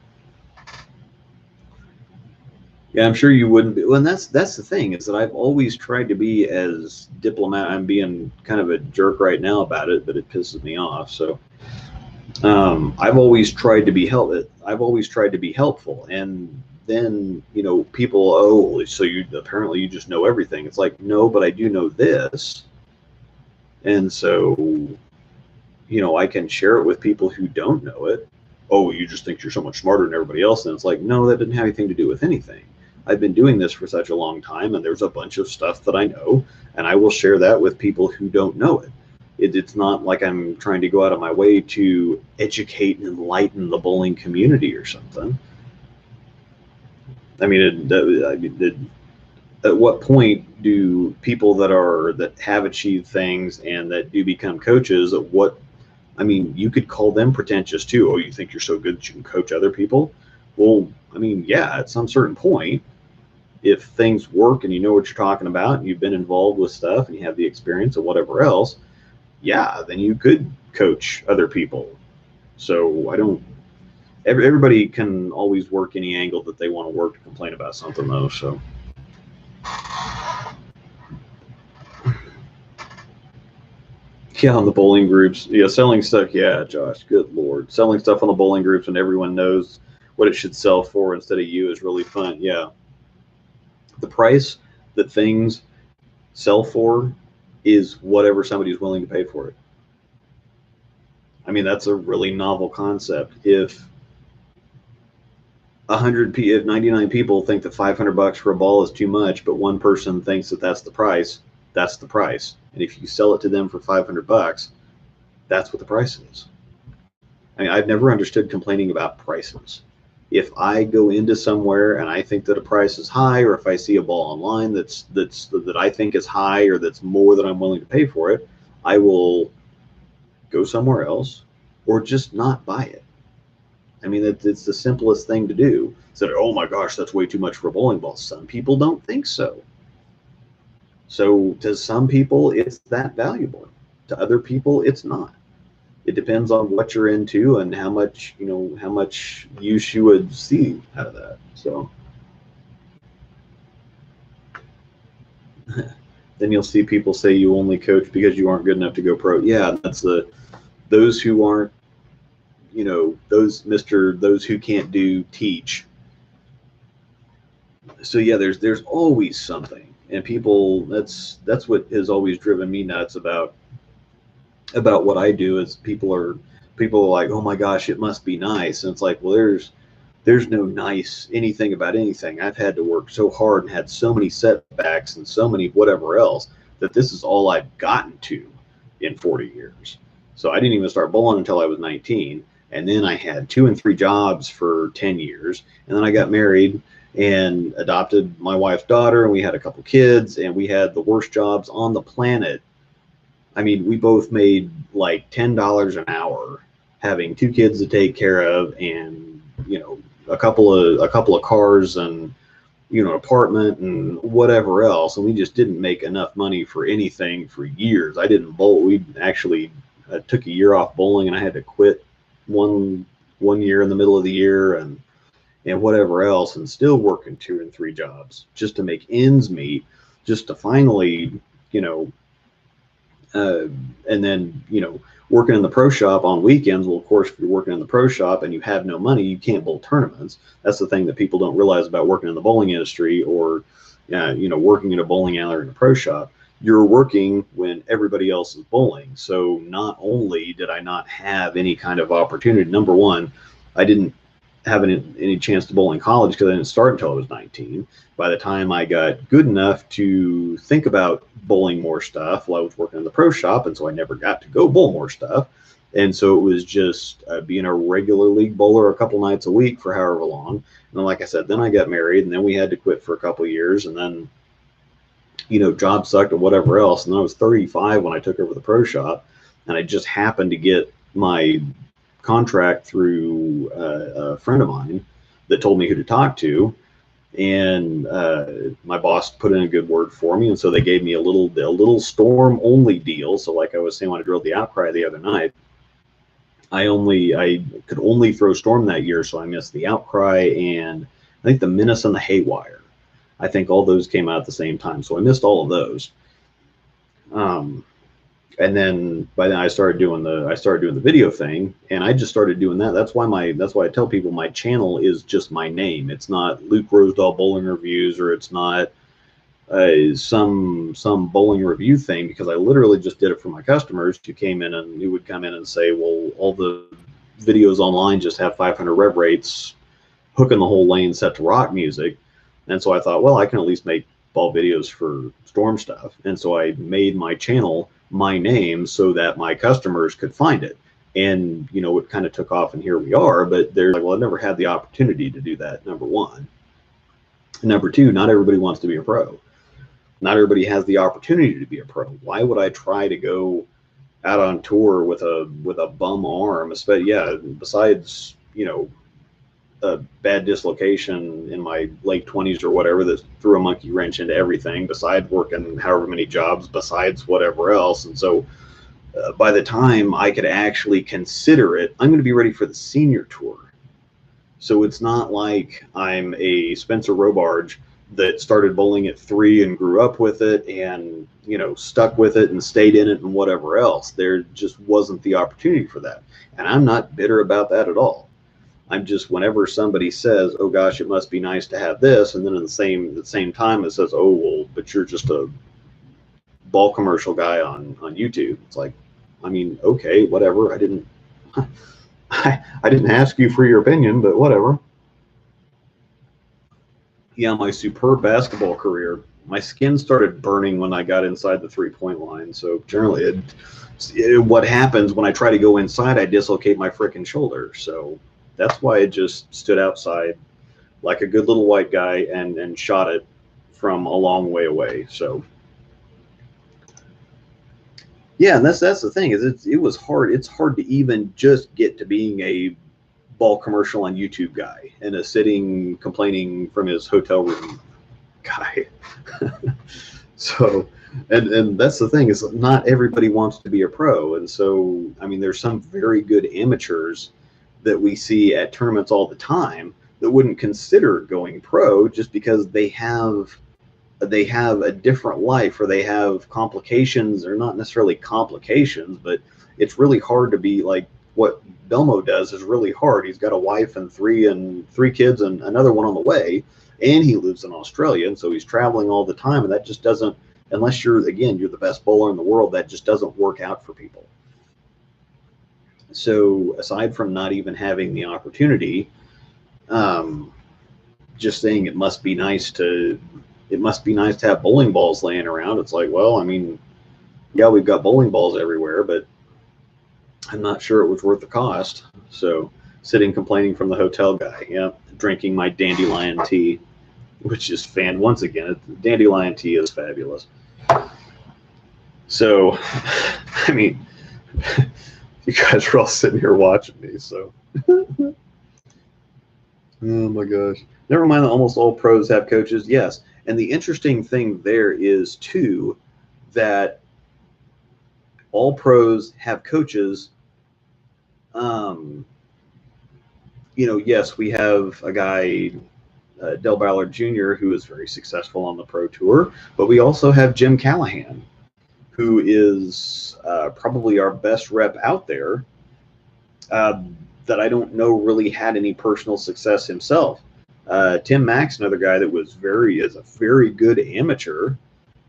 Yeah, I'm sure you wouldn't be. Well, and that's the thing, is that I've always tried to be as diplomatic. I'm being kind of a jerk right now about it, but it pisses me off. So I've always tried to be helpful, and then people, oh, so you apparently you just know everything. It's like, no, but I do know this, and so I can share it with people who don't know it. Oh, you just think you're so much smarter than everybody else, and it's like, no, that didn't have anything to do with anything. I've been doing this for such a long time, and there's a bunch of stuff that I know, and I will share that with people who don't know it. It's not like I'm trying to go out of my way to educate and enlighten the bowling community or something. I mean, at what point do people that have achieved things and that do become coaches, I mean, you could call them pretentious too. Oh, you think you're so good that you can coach other people? Well, I mean, yeah, at some certain point, if things work and you know what you're talking about and you've been involved with stuff and you have the experience or whatever else, yeah, then you could coach other people. So everybody can always work any angle that they want to work to complain about something, though. So yeah, on the bowling groups, yeah, selling stuff. Yeah, Josh, good Lord, selling stuff on the bowling groups when everyone knows what it should sell for instead of you is really fun. Yeah, the price that things sell for is whatever somebody's willing to pay for it. I mean, that's a really novel concept. If 99 people think that 500 bucks for a ball is too much, but one person thinks that that's the price, that's the price. And if you sell it to them for 500 bucks, that's what the price is. I mean, I've never understood complaining about prices. If I go into somewhere and I think that a price is high, or if I see a ball online that I think is high or that's more than I'm willing to pay for it, I will go somewhere else or just not buy it. I mean, it's the simplest thing to do. So, oh my gosh, that's way too much for a bowling ball. Some people don't think so. So to some people, it's that valuable. To other people, it's not. It depends on what you're into and how much use you would see out of that. So then you'll see people say you only coach because you aren't good enough to go pro. Yeah, that's those who aren't, those who can't do teach. So yeah, there's always something, and people, that's what has always driven me nuts about what I do. Is people are like, oh my gosh, it must be nice, and it's like, well, there's no nice anything about anything. I've had to work so hard and had so many setbacks and so many whatever else that this is all I've gotten to in 40 years. So I didn't even start bowling until I was 19. And then I had 2 and 3 jobs for 10 years. And then I got married and adopted my wife's daughter, and we had a couple kids, and we had the worst jobs on the planet. I mean, we both made like $10 an hour having 2 kids to take care of, and a couple of cars, and an apartment and whatever else, and we just didn't make enough money for anything for years. I didn't bowl. We actually took a year off bowling, and I had to quit one year in the middle of the year, and and whatever else, and still working 2 and 3 jobs just to make ends meet, just to finally, you know, uh, and then, you know, working in the pro shop on weekends. Well, of course, if you're working in the pro shop and you have no money, you can't bowl tournaments. That's the thing that people don't realize about working in the bowling industry, or, you know, working in a bowling alley or in a pro shop. You're working when everybody else is bowling. So not only did I not have any kind of opportunity, number one, I didn't have any chance to bowl in college because I didn't start until I was 19. By the time I got good enough to think about bowling more stuff, well, I was working in the pro shop, and so I never got to go bowl more stuff. And so it was just being a regular league bowler a couple nights a week for however long. And then, like I said, then I got married, and then we had to quit for a couple years, and then, you know, job sucked or whatever else. And then I was 35 when I took over the pro shop, and I just happened to get my contract through a friend of mine that told me who to talk to, and my boss put in a good word for me, and so they gave me a little storm only deal. So like I was saying when I drilled the outcry the other night, I could only throw storm that year, so I missed the outcry and I think the menace and the haywire. I think all those came out at the same time, so I missed all of those. Um, and then by then I started doing the video thing, and I just started doing that. That's why I tell people my channel is just my name. It's not Luke Rosedal Bowling Reviews, or it's not some bowling review thing, because I literally just did it for my customers who came in, and who would come in and say, well, all the videos online just have 500 rev rates, hooking the whole lane set to rock music. And so I thought, well, I can at least make ball videos for storm stuff. And so I made my channel my name so that my customers could find it. And, you know, it kind of took off, and here we are. But they're like, well, I never had the opportunity to do that, number one. Number two, not everybody wants to be a pro. Not everybody has the opportunity to be a pro. Why would I try to go out on tour with a bum arm? Especially, yeah, besides, you know, a bad dislocation in my late 20s or whatever that threw a monkey wrench into everything, besides working however many jobs, besides whatever else. And so by the time I could actually consider it, I'm going to be ready for the senior tour. So it's not like I'm a Spencer Robarge that started bowling at 3 and grew up with it and, you know, stuck with it and stayed in it and whatever else. There just wasn't the opportunity for that. And I'm not bitter about that at all. I'm just, whenever somebody says, oh gosh, it must be nice to have this, and then at the same time it says, oh, well, but you're just a ball commercial guy on YouTube. It's like, I mean, okay, whatever. I didn't ask you for your opinion, but whatever. Yeah, my superb basketball career, my skin started burning when I got inside the 3-point line. So generally, what happens when I try to go inside, I dislocate my frickin' shoulder. So that's why I just stood outside like a good little white guy and shot it from a long way away. So yeah, and that's the thing, is it was hard. It's hard to even just get to being a ball commercial on YouTube guy and a sitting complaining from his hotel room guy. So, and that's the thing, is not everybody wants to be a pro. And so, I mean, there's some very good amateurs that we see at tournaments all the time that wouldn't consider going pro just because they have a different life, or they have complications, or not necessarily complications, but it's really hard to be like what Belmo does is really hard. He's got a wife and three kids and another one on the way, and he lives in Australia, and so he's traveling all the time, and that just doesn't, unless you're the best bowler in the world, that just doesn't work out for people. So aside from not even having the opportunity, just saying it must be nice to have bowling balls laying around. It's like, well, I mean, yeah, we've got bowling balls everywhere, but I'm not sure it was worth the cost. So sitting complaining from the hotel guy, yeah, drinking my dandelion tea, which is once again, dandelion tea is fabulous. So, I mean, you guys are all sitting here watching me, so. Oh my gosh. Never mind that almost all pros have coaches. Yes. And the interesting thing there is, too, that all pros have coaches, yes, we have a guy, Del Ballard Jr., who is very successful on the Pro Tour, but we also have Jim Callahan, who is probably our best rep out there, uh, that I don't know really had any personal success himself. Tim Mack's another guy that is a very good amateur,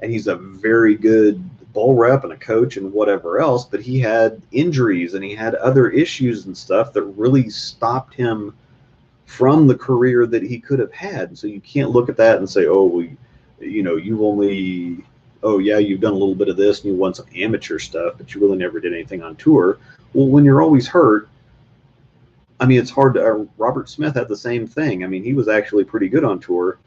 and he's a very good bull rep and a coach and whatever else, but he had injuries and he had other issues and stuff that really stopped him from the career that he could have had. So you can't look at that and say, oh, well, you've only, oh yeah, you've done a little bit of this and you won some amateur stuff, but you really never did anything on tour. Well, when you're always hurt, I mean, it's hard to. Robert Smith had the same thing. I mean, he was actually pretty good on tour,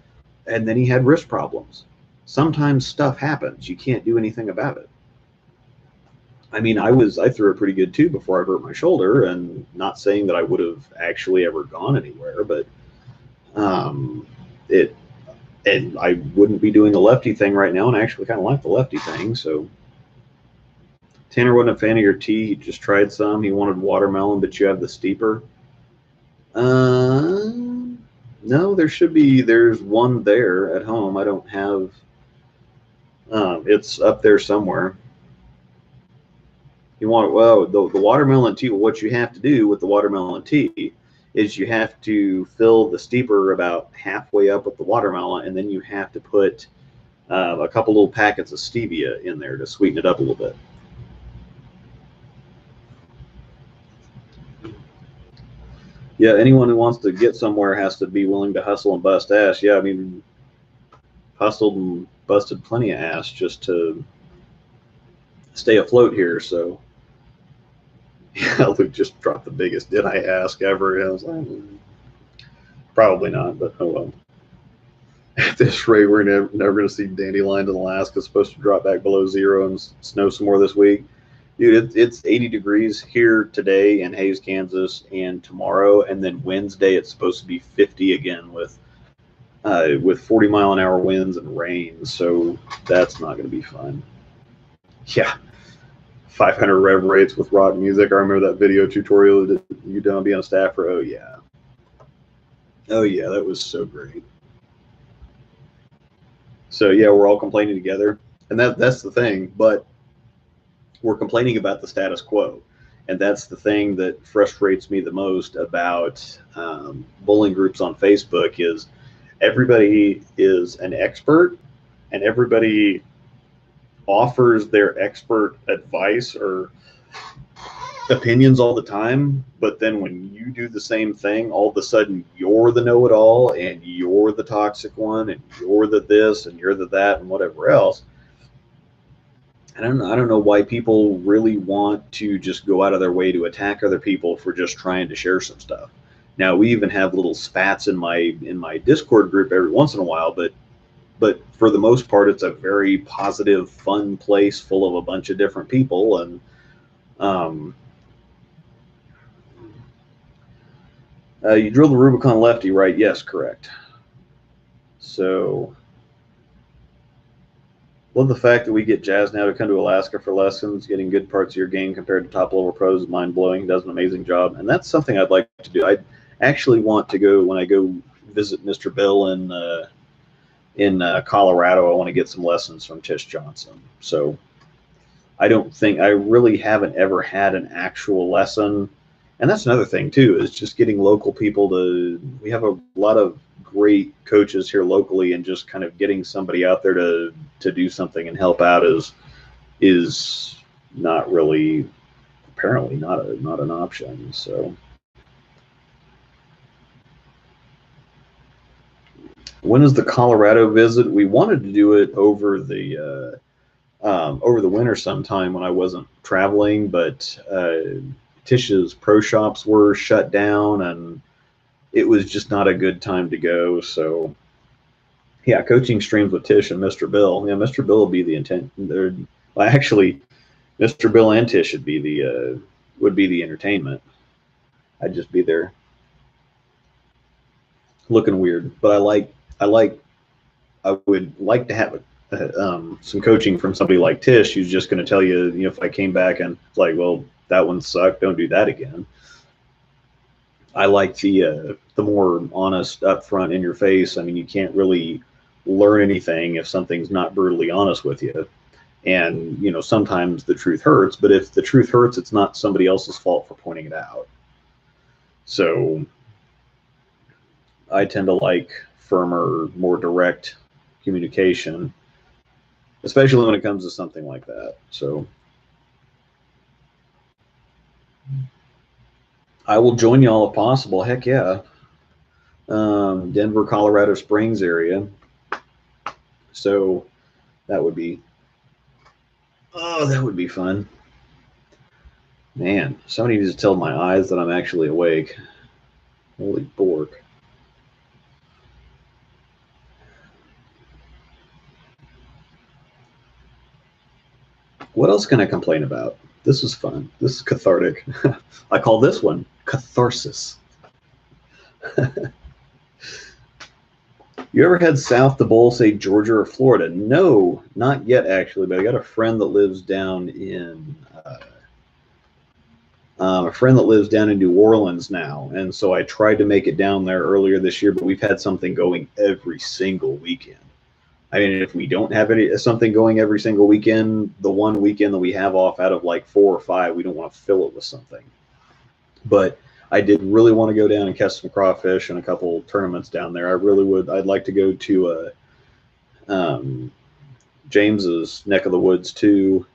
and then he had wrist problems. Sometimes stuff happens. You can't do anything about it. I mean, I threw it pretty good too before I hurt my shoulder, and not saying that I would have actually ever gone anywhere, but it, and I wouldn't be doing the lefty thing right now, and I actually kind of like the lefty thing. So Tanner wasn't a fan of your tea. He just tried some. He wanted watermelon, but you have the steeper. No, there's one there at home. I don't have, it's up there somewhere. Well, the watermelon tea, what you have to do with the watermelon tea is you have to fill the steeper about halfway up with the watermelon, and then you have to put a couple little packets of stevia in there to sweeten it up a little bit. Yeah, anyone who wants to get somewhere has to be willing to hustle and bust ass. Yeah, I mean, hustled and busted plenty of ass just to stay afloat here. So, yeah, Luke just dropped the biggest "did I ask" ever. I was like, probably not, but oh well. At this rate, we're never going to see Dandelion in Alaska. It's supposed to drop back below zero and snow some more this week. Dude, it's 80 degrees here today in Hays, Kansas, and tomorrow, and then Wednesday it's supposed to be 50 again with 40-mile-an-hour winds and rain. So that's not going to be fun. Yeah, 500 rev rates with rock music. I remember that video tutorial that you done being a staffer. Oh yeah, that was so great. So yeah, we're all complaining together, and that's the thing, but we're complaining about the status quo. And that's the thing that frustrates me the most about bowling groups on Facebook is everybody is an expert and everybody offers their expert advice or opinions all the time. But then when you do the same thing, all of a sudden you're the know-it-all and you're the toxic one and you're the this and you're the that and whatever else. I don't know why people really want to just go out of their way to attack other people for just trying to share some stuff. Now we even have little spats in my Discord group every once in a while, but for the most part, it's a very positive, fun place full of a bunch of different people. And you drilled the Rubicon lefty, right? Yes, correct. So. Love the fact that we get Jazz now to come to Alaska for lessons. Getting good parts of your game compared to top level pros is mind blowing. He does an amazing job, and that's something I'd like to do. I actually want to go when I go visit Mr. Bill in Colorado. I want to get some lessons from Tish Johnson. So I really haven't ever had an actual lesson, and that's another thing too is just getting local people to. We have a lot of great coaches here locally, and just kind of getting somebody out there to do something and help out is not really, apparently not an option. So when is the Colorado visit? We wanted to do it over the winter sometime when I wasn't traveling, but Tish's pro shops were shut down and it was just not a good time to go. So yeah, coaching streams with Tish and Mr. Bill. Yeah, Mr. Bill will be the intent. Well, actually, Mr. Bill and Tish would be the entertainment. I'd just be there looking weird. But I would like to have some coaching from somebody like Tish, who's just going to tell you, if I came back and it's like, well, that one sucked, don't do that again. I like the more honest, upfront, in your face. I mean, you can't really learn anything if something's not brutally honest with you. And sometimes the truth hurts, but if the truth hurts, it's not somebody else's fault for pointing it out. So I tend to like firmer, more direct communication, especially when it comes to something like that. So I will join y'all if possible. Heck yeah. Denver, Colorado Springs area. So that would be, oh, that would be fun. Man, somebody needs to tell my eyes that I'm actually awake. Holy bork. What else can I complain about? This is fun. This is cathartic. I call this one catharsis. You ever head south to bowl, say Georgia or Florida? No, not yet actually, but I got a friend that lives down in New Orleans now, and so I tried to make it down there earlier this year, but we've had something going every single weekend. I mean, if we don't have something going every single weekend, the one weekend that we have off out of like 4 or 5, we don't want to fill it with something. But I did really want to go down and catch some crawfish and a couple tournaments down there. I really would. I'd like to go to James's neck of the woods too,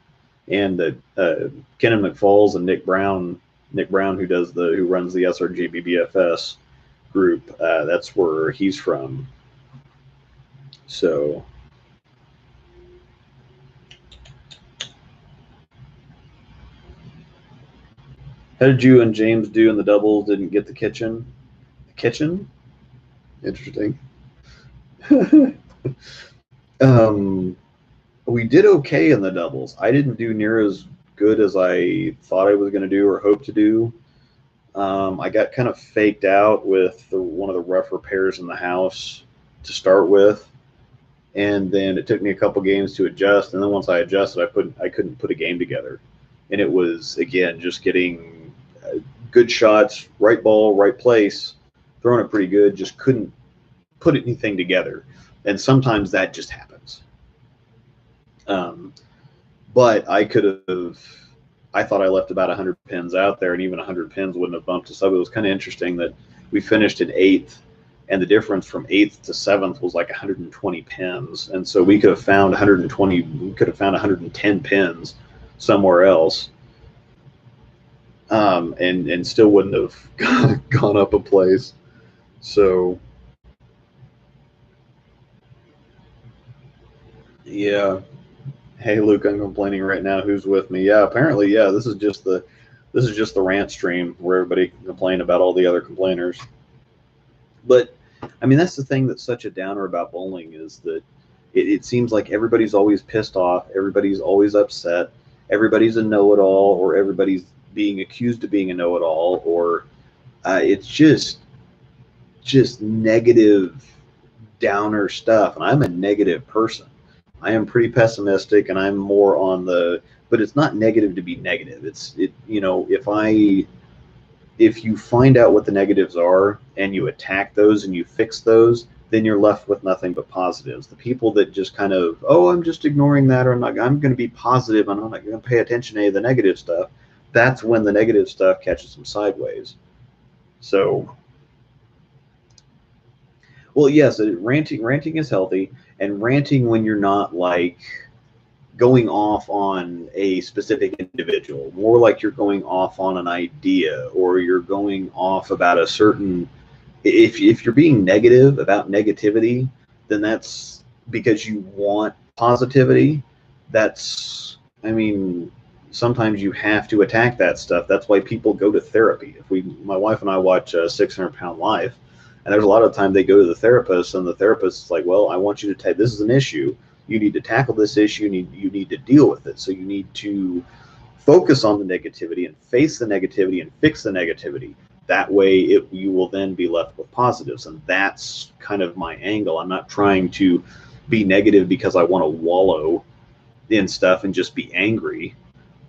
and Kenan McFalls and Nick Brown, who runs the SRG BBFS group. That's where he's from. So how did you and James do in the doubles? Didn't get the kitchen? The kitchen? Interesting. We did okay in the doubles. I didn't do near as good as I thought I was going to do or hoped to do. I got kind of faked out with one of the rough repairs in the house to start with, and then it took me a couple games to adjust. And then once I adjusted, I couldn't put a game together, and it was again just getting good shots, right ball, right place, throwing it pretty good. Just couldn't put anything together, and sometimes that just happens. But I could have. I thought I left about 100 pins out there, and even 100 pins wouldn't have bumped us up. It was kind of interesting that we finished in 8th, and the difference from 8th to 7th was like 120 pins. And so we could have found 120, we could have found 110 pins somewhere else, and still wouldn't have gone up a place. So, yeah. Hey, Luke, I'm complaining right now. Who's with me? Yeah, apparently, yeah. This is just the rant stream where everybody can complain about all the other complainers. But I mean, that's the thing that's such a downer about bowling is that it seems like everybody's always pissed off, everybody's always upset, everybody's a know-it-all, or everybody's being accused of being a know-it-all, or it's just negative, downer stuff. And I'm a negative person. I am pretty pessimistic, and I'm more on the. But it's not negative to be negative. If you find out what the negatives are and you attack those and you fix those, then you're left with nothing but positives. The people that just kind of, oh, I'm just ignoring that, or I'm going to be positive, and I'm not going to pay attention to any of the negative stuff. That's when the negative stuff catches them sideways. So, well, yes, ranting is healthy, and ranting when you're not like going off on a specific individual, more like you're going off on an idea, or you're going off about a certain. If you're being negative about negativity, then that's because you want positivity. That's, I mean, sometimes you have to attack that stuff. That's why people go to therapy. My wife and I watch 600 Pound Life, and there's a lot of time they go to the therapist, and the therapist is like, well, I want you to take, this is an issue. You need to tackle this issue. You need to deal with it. So you need to focus on the negativity and face the negativity and fix the negativity. That way you will then be left with positives. And that's kind of my angle. I'm not trying to be negative because I want to wallow in stuff and just be angry.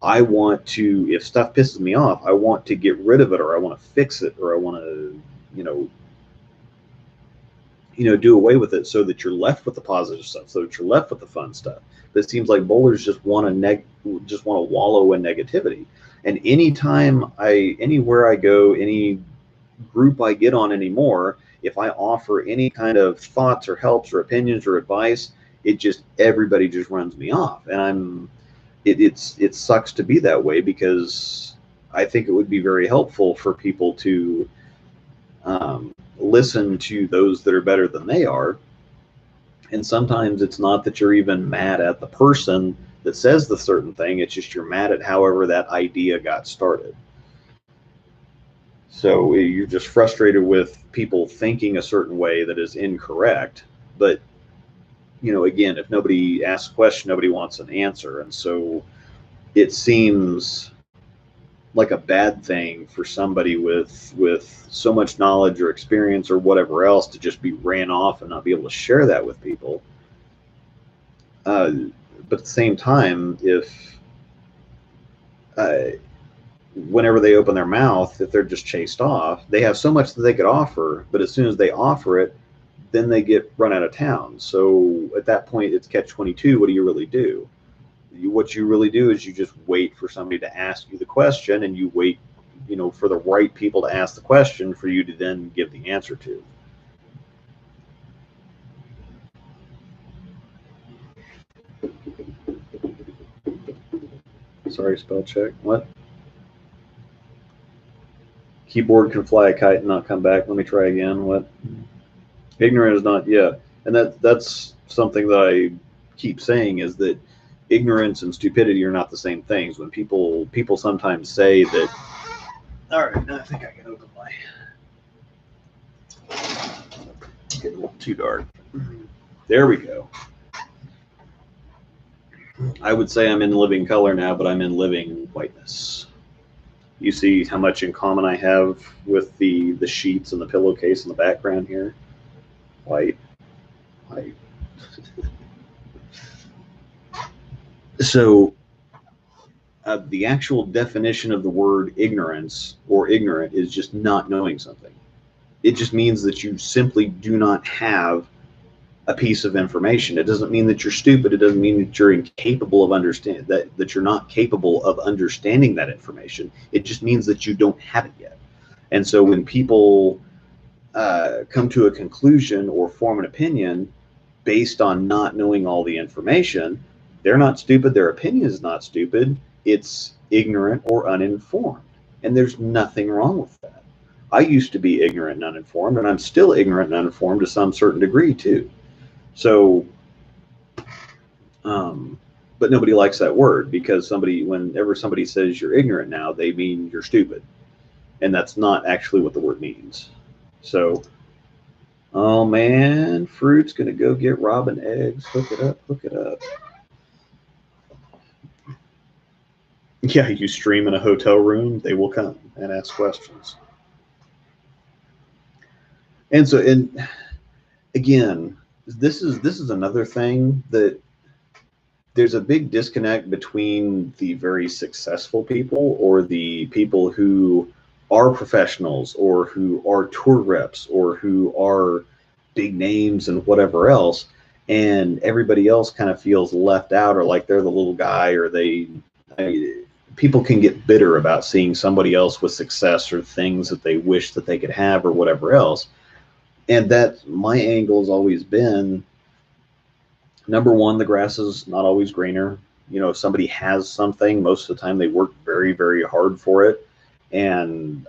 I want to, if stuff pisses me off, I want to get rid of it, or I want to fix it, or I want to, do away with it, so that you're left with the positive stuff, so that you're left with the fun stuff. But it seems like bowlers just want to wallow in negativity. And anywhere I go, any group I get on anymore, if I offer any kind of thoughts or helps or opinions or advice, everybody just runs me off. And it sucks to be that way, because I think it would be very helpful for people to listen to those that are better than they are. And sometimes it's not that you're even mad at the person that says the certain thing, it's just you're mad at however that idea got started. So you're just frustrated with people thinking a certain way that is incorrect. But again, if nobody asks a question, nobody wants an answer. And so it seems like a bad thing for somebody with so much knowledge or experience or whatever else to just be ran off and not be able to share that with people. But at the same time, if whenever they open their mouth, if they're just chased off, they have so much that they could offer, but as soon as they offer it, then they get run out of town. So at that point, it's catch-22. What do you really do? What you really do is you just wait for somebody to ask you the question, and you wait, for the right people to ask the question for you to then give the answer to. Sorry, spell check. What? Keyboard can fly a kite and not come back. Let me try again. What? Ignorant is not, yeah. And that's something that I keep saying, is that ignorance and stupidity are not the same things. When people sometimes say that, all right, now I think I can open my, it's getting a little too dark. There we go. I would say I'm in living color now, but I'm in living whiteness. You see how much in common I have with the sheets and the pillowcase in the background here? White. So the actual definition of the word ignorance or ignorant is just not knowing something. It just means that you simply do not have a piece of information. It doesn't mean that you're stupid. It doesn't mean that you're incapable of understanding, that you're not capable of understanding that information. It just means that you don't have it yet. And so when people come to a conclusion or form an opinion based on not knowing all the information, they're not stupid. Their opinion is not stupid. It's ignorant or uninformed. And there's nothing wrong with that. I used to be ignorant and uninformed, and I'm still ignorant and uninformed to some certain degree too. So, but nobody likes that word, because whenever somebody says you're ignorant now, they mean you're stupid. And that's not actually what the word means. So, oh man, Fruit's gonna go get Robin eggs. Hook it up, hook it up. Yeah, you stream in a hotel room, they will come and ask questions. And so, and again, this is another thing, that there's a big disconnect between the very successful people, or the people who are professionals, or who are tour reps, or who are big names and whatever else, and everybody else kind of feels left out, or like they're the little guy, or people can get bitter about seeing somebody else with success or things that they wish that they could have or whatever else. And that my angle has always been, number one, the grass is not always greener. If somebody has something, most of the time they work very, very hard for it. And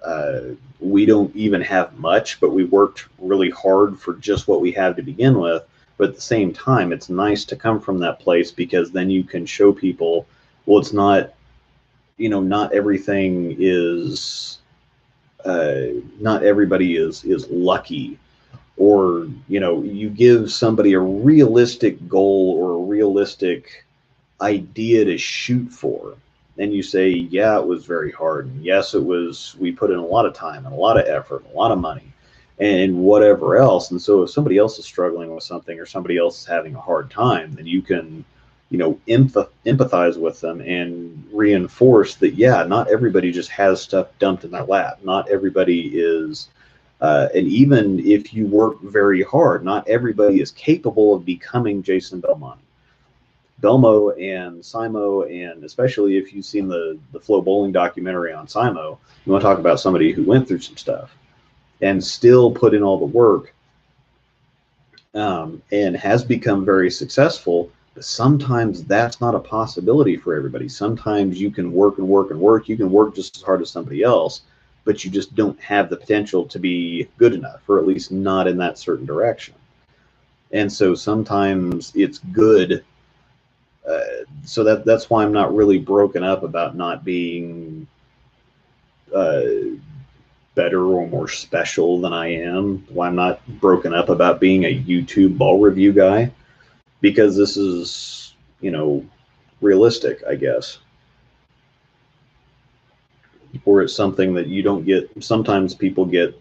we don't even have much, but we worked really hard for just what we have to begin with. But at the same time, it's nice to come from that place, because then you can show people, well, it's not, not everything is, not everybody is lucky. Or, you give somebody a realistic goal or a realistic idea to shoot for, and you say, yeah, it was very hard, and yes, we put in a lot of time and a lot of effort and a lot of money and whatever else. And so if somebody else is struggling with something, or somebody else is having a hard time, then you can empathize with them and reinforce that, yeah, not everybody just has stuff dumped in their lap. Not everybody is, and even if you work very hard, not everybody is capable of becoming Jason Belmont. Belmo and Simo, and especially if you've seen the Flow Bowling documentary on Simo, you want to talk about somebody who went through some stuff and still put in all the work, and has become very successful. But sometimes that's not a possibility for everybody. Sometimes you can work and work and work. You can work just as hard as somebody else, but you just don't have the potential to be good enough, or at least not in that certain direction. And so sometimes it's good. So that's why I'm not really broken up about not being uh, better or more special than I am. Why I'm not broken up about being a YouTube ball review guy, because this is, realistic, I guess. Or it's something that you don't get. Sometimes people get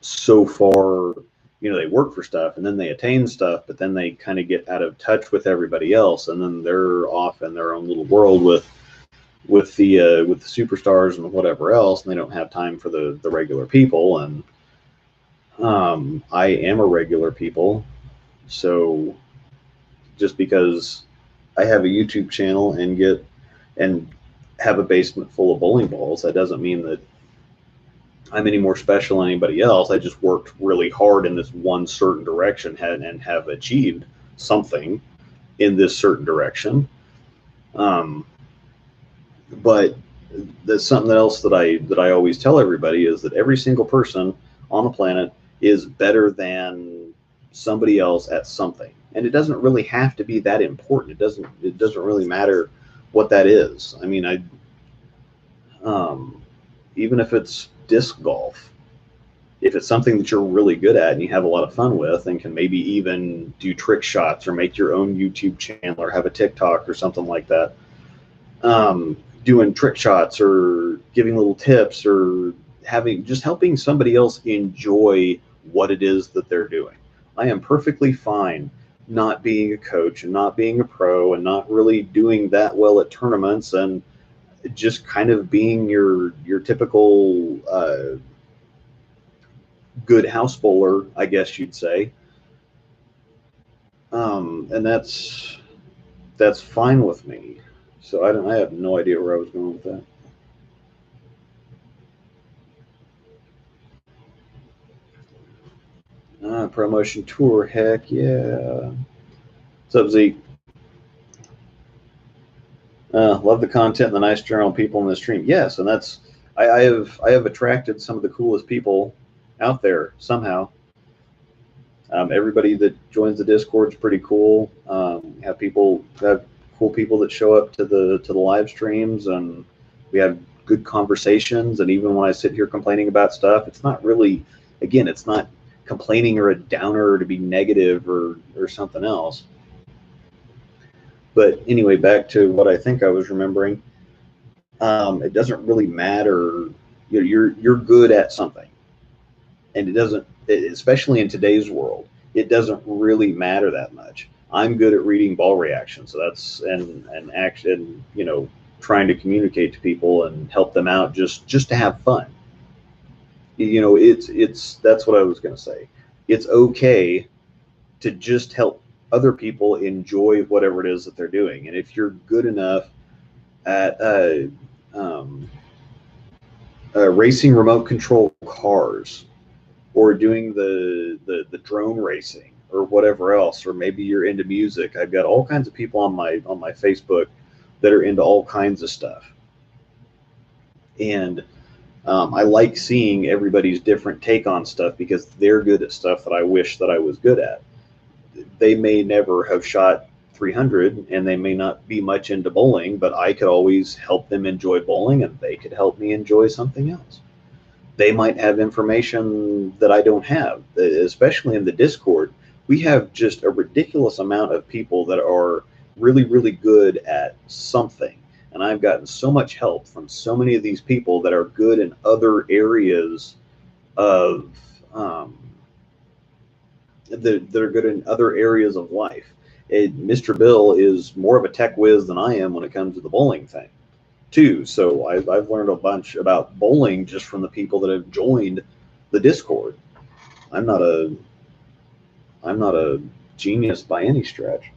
so far, they work for stuff and then they attain stuff, but then they kind of get out of touch with everybody else, and then they're off in their own little world with the superstars and whatever else, and they don't have time for the regular people. And I am a regular people, so just because I have a YouTube channel and have a basement full of bowling balls, that doesn't mean that I'm any more special than anybody else. I just worked really hard in this one certain direction and have achieved something in this certain direction. But that's something else that I always tell everybody, is that every single person on the planet is better than somebody else at something. And it doesn't really have to be that important. It doesn't really matter what that is. I mean, even if it's disc golf, if it's something that you're really good at and you have a lot of fun with, and can maybe even do trick shots or make your own YouTube channel or have a TikTok or something like that, doing trick shots or giving little tips or helping somebody else enjoy what it is that they're doing. I am perfectly fine not being a coach and not being a pro and not really doing that well at tournaments, and just kind of being your typical good house bowler, I guess you'd say. And that's fine with me. So I have no idea where I was going with that. Promotion tour, heck yeah. What's up, Zeke? Love the content and the nice general people in the stream. Yes, and that's I have attracted some of the coolest people out there somehow. Everybody that joins the Discord is pretty cool. Have cool people that show up to the live streams, and we have good conversations. And even when I sit here complaining about stuff, it's not really, again, it's not complaining or a downer to be negative or something else. But anyway, back to what I think I was remembering. It doesn't really matter. You're good at something, and it doesn't, especially in today's world, it doesn't really matter that much. I'm good at reading ball reactions, so that's and action, trying to communicate to people and help them out just to have fun. It's that's what I was going to say. It's okay to just help other people enjoy whatever it is that they're doing. And if you're good enough at racing remote control cars, or doing the drone racing or whatever else, or maybe you're into music. I've got all kinds of people on my Facebook that are into all kinds of stuff. And I like seeing everybody's different take on stuff, because they're good at stuff that I wish that I was good at. They may never have shot 300 and they may not be much into bowling, but I could always help them enjoy bowling, and they could help me enjoy something else. They might have information that I don't have, especially in the Discord. We have just a ridiculous amount of people that are really, really good at something. And I've gotten so much help from so many of these people that are good in other areas of, that are good in other areas of life. Mr. Bill is more of a tech whiz than I am when it comes to the bowling thing, too. So I've learned a bunch about bowling just from the people that have joined the Discord. I'm not a I'm not a genius by any stretch,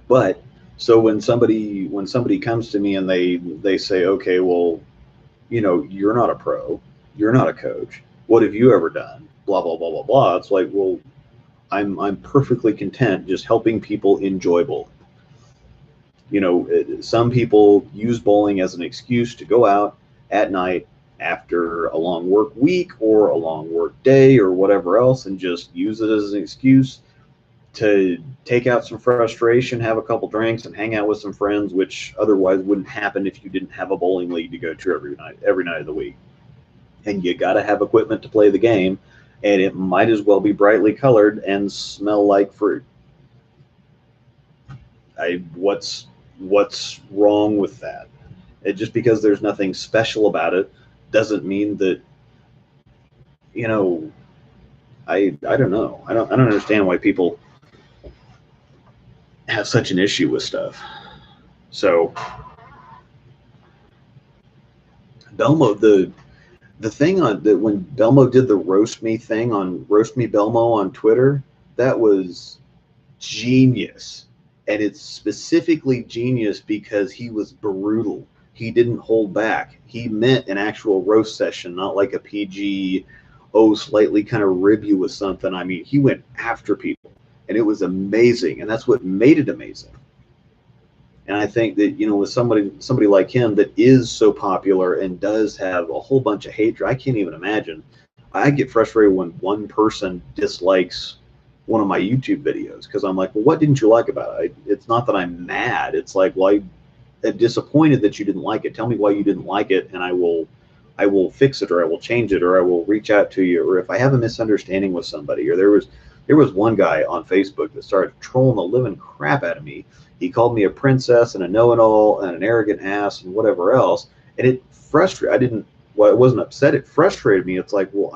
but so when somebody comes to me and they say, okay, well, you're not a pro, you're not a coach. What have you ever done? Blah blah blah blah blah. It's like, well, I'm perfectly content just helping people enjoy bowling. Some people use bowling as an excuse to go out at night after a long work week or a long work day or whatever else and just use it as an excuse to take out some frustration, have a couple drinks, and hang out with some friends, which otherwise wouldn't happen if you didn't have a bowling league to go to every night of the week. And you got to have equipment to play the game, and it might as well be brightly colored and smell like fruit. What's wrong with that? Just because there's nothing special about it doesn't mean that I don't know. I don't understand why people have such an issue with stuff. So Belmo, the thing on that when Belmo did the roast me thing on roast me Belmo on Twitter, that was genius. And it's specifically genius because he was brutal. He didn't hold back. He meant an actual roast session, not like a PG, slightly kind of rib you with something. I mean, he went after people, and it was amazing. And that's what made it amazing. And I think that, with somebody like him that is so popular and does have a whole bunch of hatred, I can't even imagine. I get frustrated when one person dislikes one of my YouTube videos because I'm like, well, what didn't you like about it? It's not that I'm mad. It's like, well, I'm disappointed that you didn't like it. Tell me why you didn't like it, and I will fix it, or I will change it, or I will reach out to you. Or if I have a misunderstanding with somebody, or there was one guy on Facebook that started trolling the living crap out of me. He called me a princess and a know-it-all and an arrogant ass and whatever else, and it frustrated. I wasn't upset. It frustrated me. It's like, well,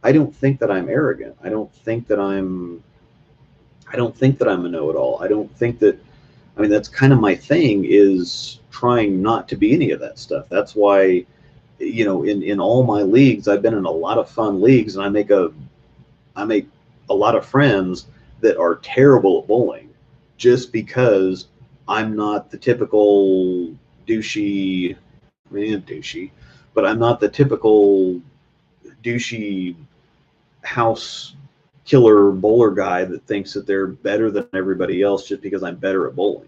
I don't think that I'm arrogant. I don't think that I'm a know-it-all. I don't think that. I mean, that's kind of my thing, is trying not to be any of that stuff. That's why, in all my leagues, I've been in a lot of fun leagues, and I make a lot of friends that are terrible at bowling, just because I'm not the typical douchey, but I'm not the typical douchey house killer bowler guy that thinks that they're better than everybody else just because I'm better at bowling.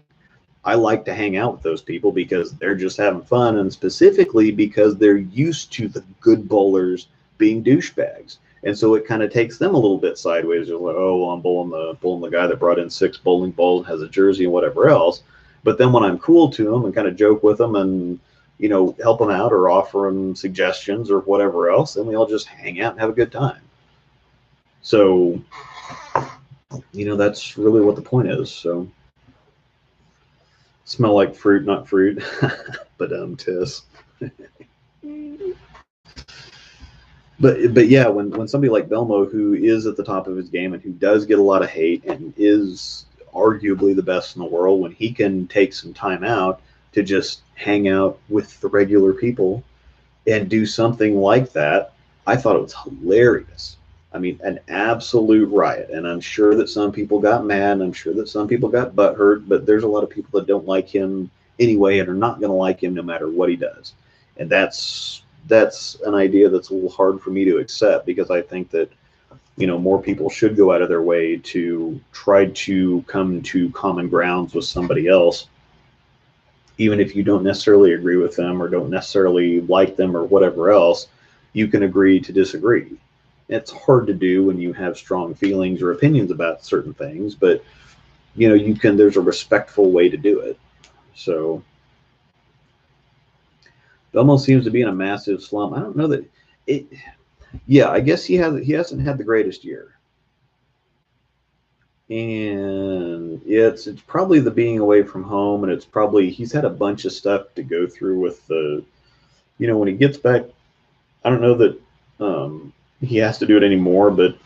I like to hang out with those people because they're just having fun, and specifically because they're used to the good bowlers being douchebags. And so it kind of takes them a little bit sideways. They're like, oh, well, I'm bowling the guy that brought in 6 bowling balls, has a jersey and whatever else. But then when I'm cool to them and kind of joke with them and, help them out or offer them suggestions or whatever else, then we all just hang out and have a good time. So, that's really what the point is. So, smell like fruit, not fruit, but tis. But yeah, when somebody like Belmo, who is at the top of his game and who does get a lot of hate and is arguably the best in the world, when he can take some time out to just hang out with the regular people and do something like that, I thought it was hilarious. I mean, an absolute riot. And I'm sure that some people got mad, and I'm sure that some people got butthurt, but there's a lot of people that don't like him anyway and are not going to like him no matter what he does. And that's an idea that's a little hard for me to accept, because I think that, more people should go out of their way to try to come to common grounds with somebody else, even if you don't necessarily agree with them or don't necessarily like them or whatever else. You can agree to disagree. It's hard to do when you have strong feelings or opinions about certain things, but there's a respectful way to do it. So it almost seems to be in a massive slump. I don't know that it. Yeah, I guess he hasn't had the greatest year, and it's probably the being away from home, and it's probably he's had a bunch of stuff to go through with the, when he gets back. I don't know that he has to do it anymore, but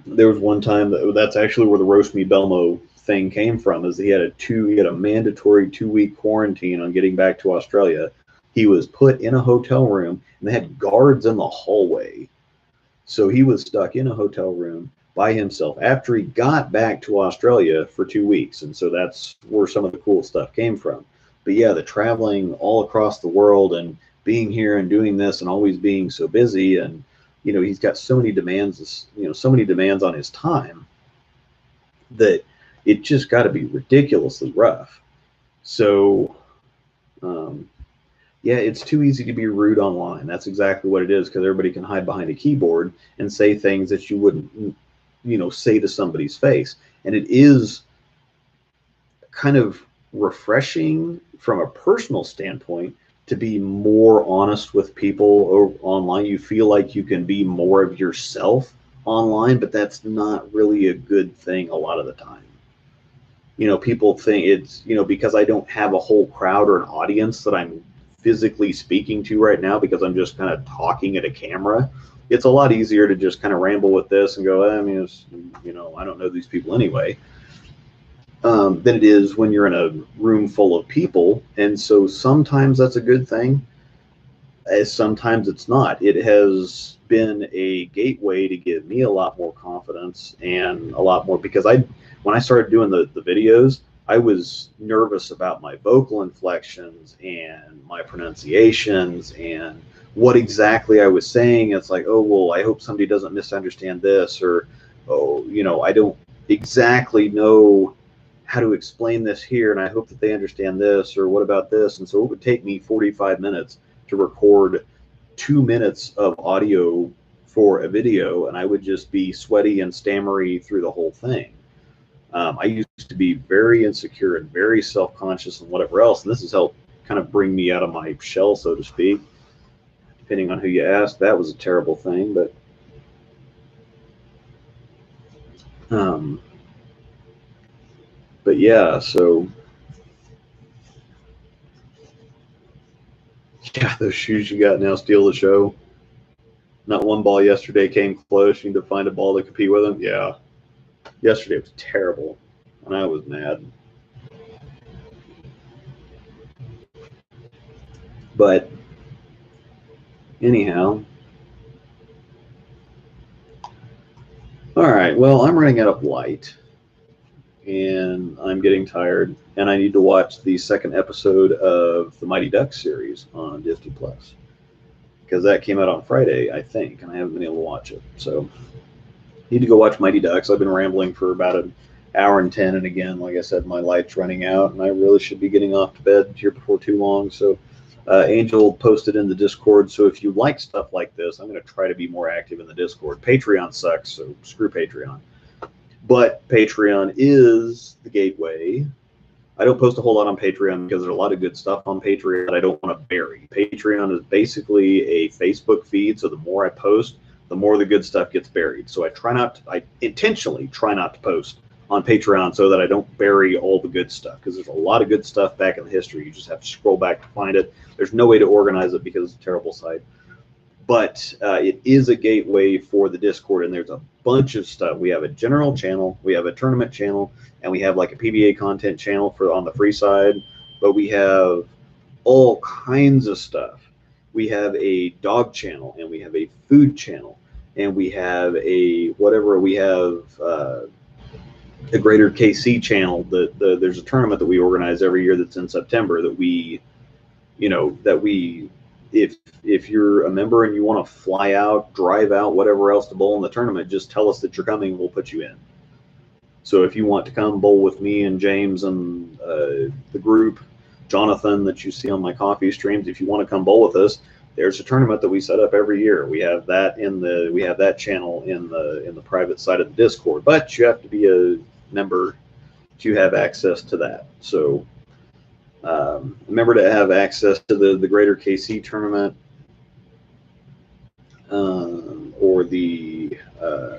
There was one time that's actually where the roast me Belmo thing came from. Is he had a mandatory 2 week quarantine on getting back to Australia. He was put in a hotel room, and they had guards in the hallway. So he was stuck in a hotel room by himself after he got back to Australia for 2 weeks. And so that's where some of the cool stuff came from. But yeah, the traveling all across the world and being here and doing this and always being so busy, and he's got so many demands, so many demands on his time that it just got to be ridiculously rough. So yeah, it's too easy to be rude online. That's exactly what it is, because everybody can hide behind a keyboard and say things that you wouldn't, say to somebody's face. And it is kind of refreshing from a personal standpoint to be more honest with people online. You feel like you can be more of yourself online, but that's not really a good thing a lot of the time. People think it's, because I don't have a whole crowd or an audience that I'm physically speaking to right now, because I'm just kind of talking at a camera. It's a lot easier to just kind of ramble with this and go, I mean, I don't know these people anyway, than it is when you're in a room full of people. And so sometimes that's a good thing, as sometimes it's not. It has been a gateway to give me a lot more confidence and a lot more, because when I started doing the videos, I was nervous about my vocal inflections and my pronunciations and what exactly I was saying. It's like, oh, well, I hope somebody doesn't misunderstand this, or, oh, I don't exactly know how to explain this here, and I hope that they understand this, or what about this? And so it would take me 45 minutes to record 2 minutes of audio for a video, and I would just be sweaty and stammery through the whole thing. I used to be very insecure and very self-conscious and whatever else, and this has helped kind of bring me out of my shell, so to speak. Depending on who you ask, that was a terrible thing, but yeah, so yeah, those shoes you got now steal the show. Not one ball yesterday came close. You need to find a ball to compete with them. Yeah, yesterday was terrible, and I was mad. But anyhow, all right. Well, I'm running out of light, and I'm getting tired, and I need to watch the second episode of the Mighty Ducks series on Disney Plus, because that came out on Friday, I think, and I haven't been able to watch it. So need to go watch Mighty Ducks. I've been rambling for about an hour and 10, and again, like I said, my light's running out, and I really should be getting off to bed here before too long. So Angel posted in the Discord, so if you like stuff like this, I'm going to try to be more active in the Discord. Patreon sucks, so screw Patreon. But Patreon is the gateway. I don't post a whole lot on Patreon because there's a lot of good stuff on Patreon that I don't want to bury. Patreon is basically a Facebook feed, so the more I post, the more the good stuff gets buried. So I intentionally try not to post on Patreon so that I don't bury all the good stuff, because there's a lot of good stuff back in the history. You just have to scroll back to find it. There's no way to organize it because it's a terrible site. But it is a gateway for the Discord, and there's a bunch of stuff. We have a general channel, we have a tournament channel, and we have like a PBA content channel for on the free side. But we have all kinds of stuff. We have a dog channel, and we have a food channel, and we have a whatever. We have a Greater KC channel. There's a tournament that we organize every year that's in September that we, if you're a member and you want to fly out, drive out, whatever else to bowl in the tournament, just tell us that you're coming, we'll put you in. So if you want to come bowl with me and James and the group, Jonathan, that you see on my coffee streams, if you want to come bowl with us, there's a tournament that we set up every year. We have that that channel in the private side of the Discord, but you have to be a member to have access to that. So remember to have access to the Greater KC tournament, or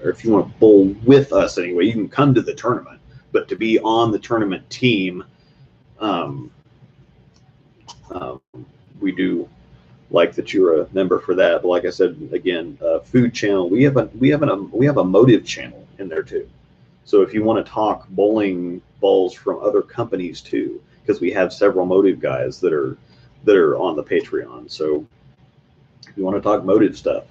if you want to bowl with us anyway, you can come to the tournament, but to be on the tournament team, we do like that you're a member for that. But like I said, again, food channel. We have a motive channel in there too. So if you want to talk bowling balls from other companies too, because we have several Motive guys that are on the Patreon. So if you want to talk Motive stuff,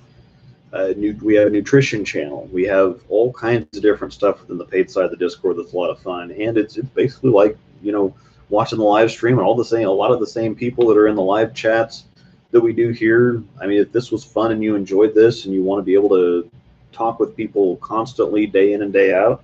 we have a nutrition channel. We have all kinds of different stuff within the paid side of the Discord that's a lot of fun, and it's basically like, you know, watching the live stream and a lot of the same people that are in the live chats that we do here. I mean, if this was fun and you enjoyed this and you want to be able to talk with people constantly, day in and day out,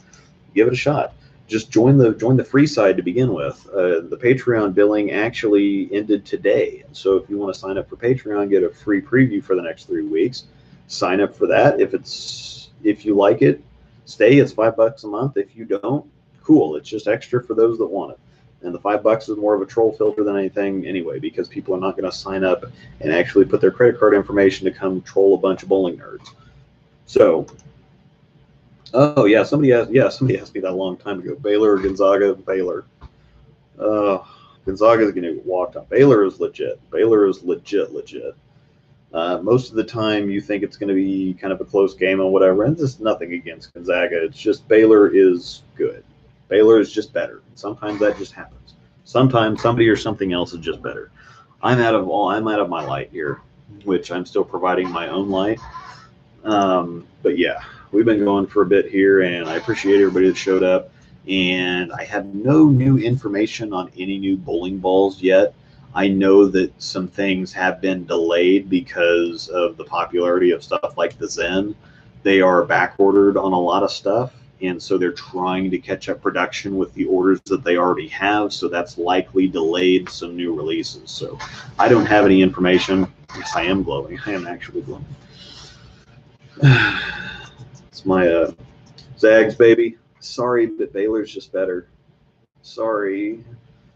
give it a shot. Just join the free side to begin with. The Patreon billing actually ended today, and so if you want to sign up for Patreon, get a free preview for the next 3 weeks. Sign up for that. If you like it, stay. It's $5 a month. If you don't, cool. It's just extra for those that want it. And the $5 is more of a troll filter than anything anyway, because people are not going to sign up and actually put their credit card information to come troll a bunch of bowling nerds. So, oh yeah, somebody asked me that a long time ago. Baylor or Gonzaga? Baylor. Gonzaga is going to get walked on. Baylor is legit. Baylor is legit. Most of the time, you think it's going to be kind of a close game or whatever, and there's nothing against Gonzaga. It's just Baylor is good. Baylor is just better. Sometimes that just happens. Sometimes somebody or something else is just better. I'm out of my light here, which I'm still providing my own light. But yeah, we've been going for a bit here, and I appreciate everybody that showed up. And I have no new information on any new bowling balls yet. I know that some things have been delayed because of the popularity of stuff like the Zen. They are back ordered on a lot of stuff, and so they're trying to catch up production with the orders that they already have, so that's likely delayed some new releases. So I don't have any information. Yes, I am glowing. I am actually glowing. It's my Zags, baby. Sorry, but Baylor's just better. Sorry.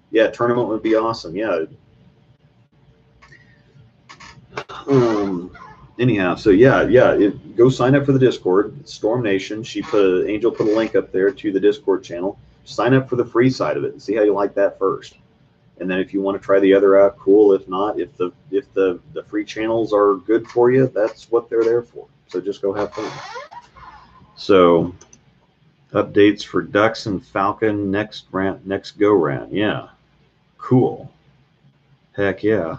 Yeah, tournament would be awesome. Yeah. Anyhow, so yeah, go sign up for the Discord. Storm Nation. Angel put a link up there to the Discord channel. Sign up for the free side of it and see how you like that first. And then if you want to try the other out, cool. If not, if the free channels are good for you, that's what they're there for. So just go have fun. So updates for Ducks and Falcon next go round. Yeah. Cool. Heck yeah.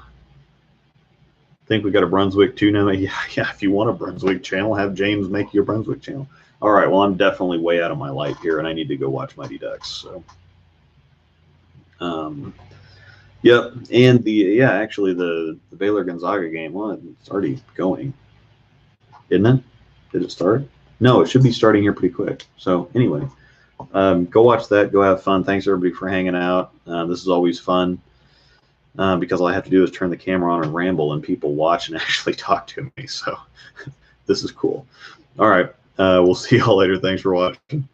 Think we got a Brunswick too now. Yeah. If you want a Brunswick channel, have James make you a Brunswick channel. All right. Well, I'm definitely way out of my light here, and I need to go watch Mighty Ducks. So, yep. And actually the Baylor Gonzaga game. Well, it's already going, isn't it? Did it start? No, it should be starting here pretty quick. So anyway, go watch that. Go have fun. Thanks everybody for hanging out. This is always fun. Because all I have to do is turn the camera on and ramble, and people watch and actually talk to me. So this is cool. All right. We'll see y'all later. Thanks for watching.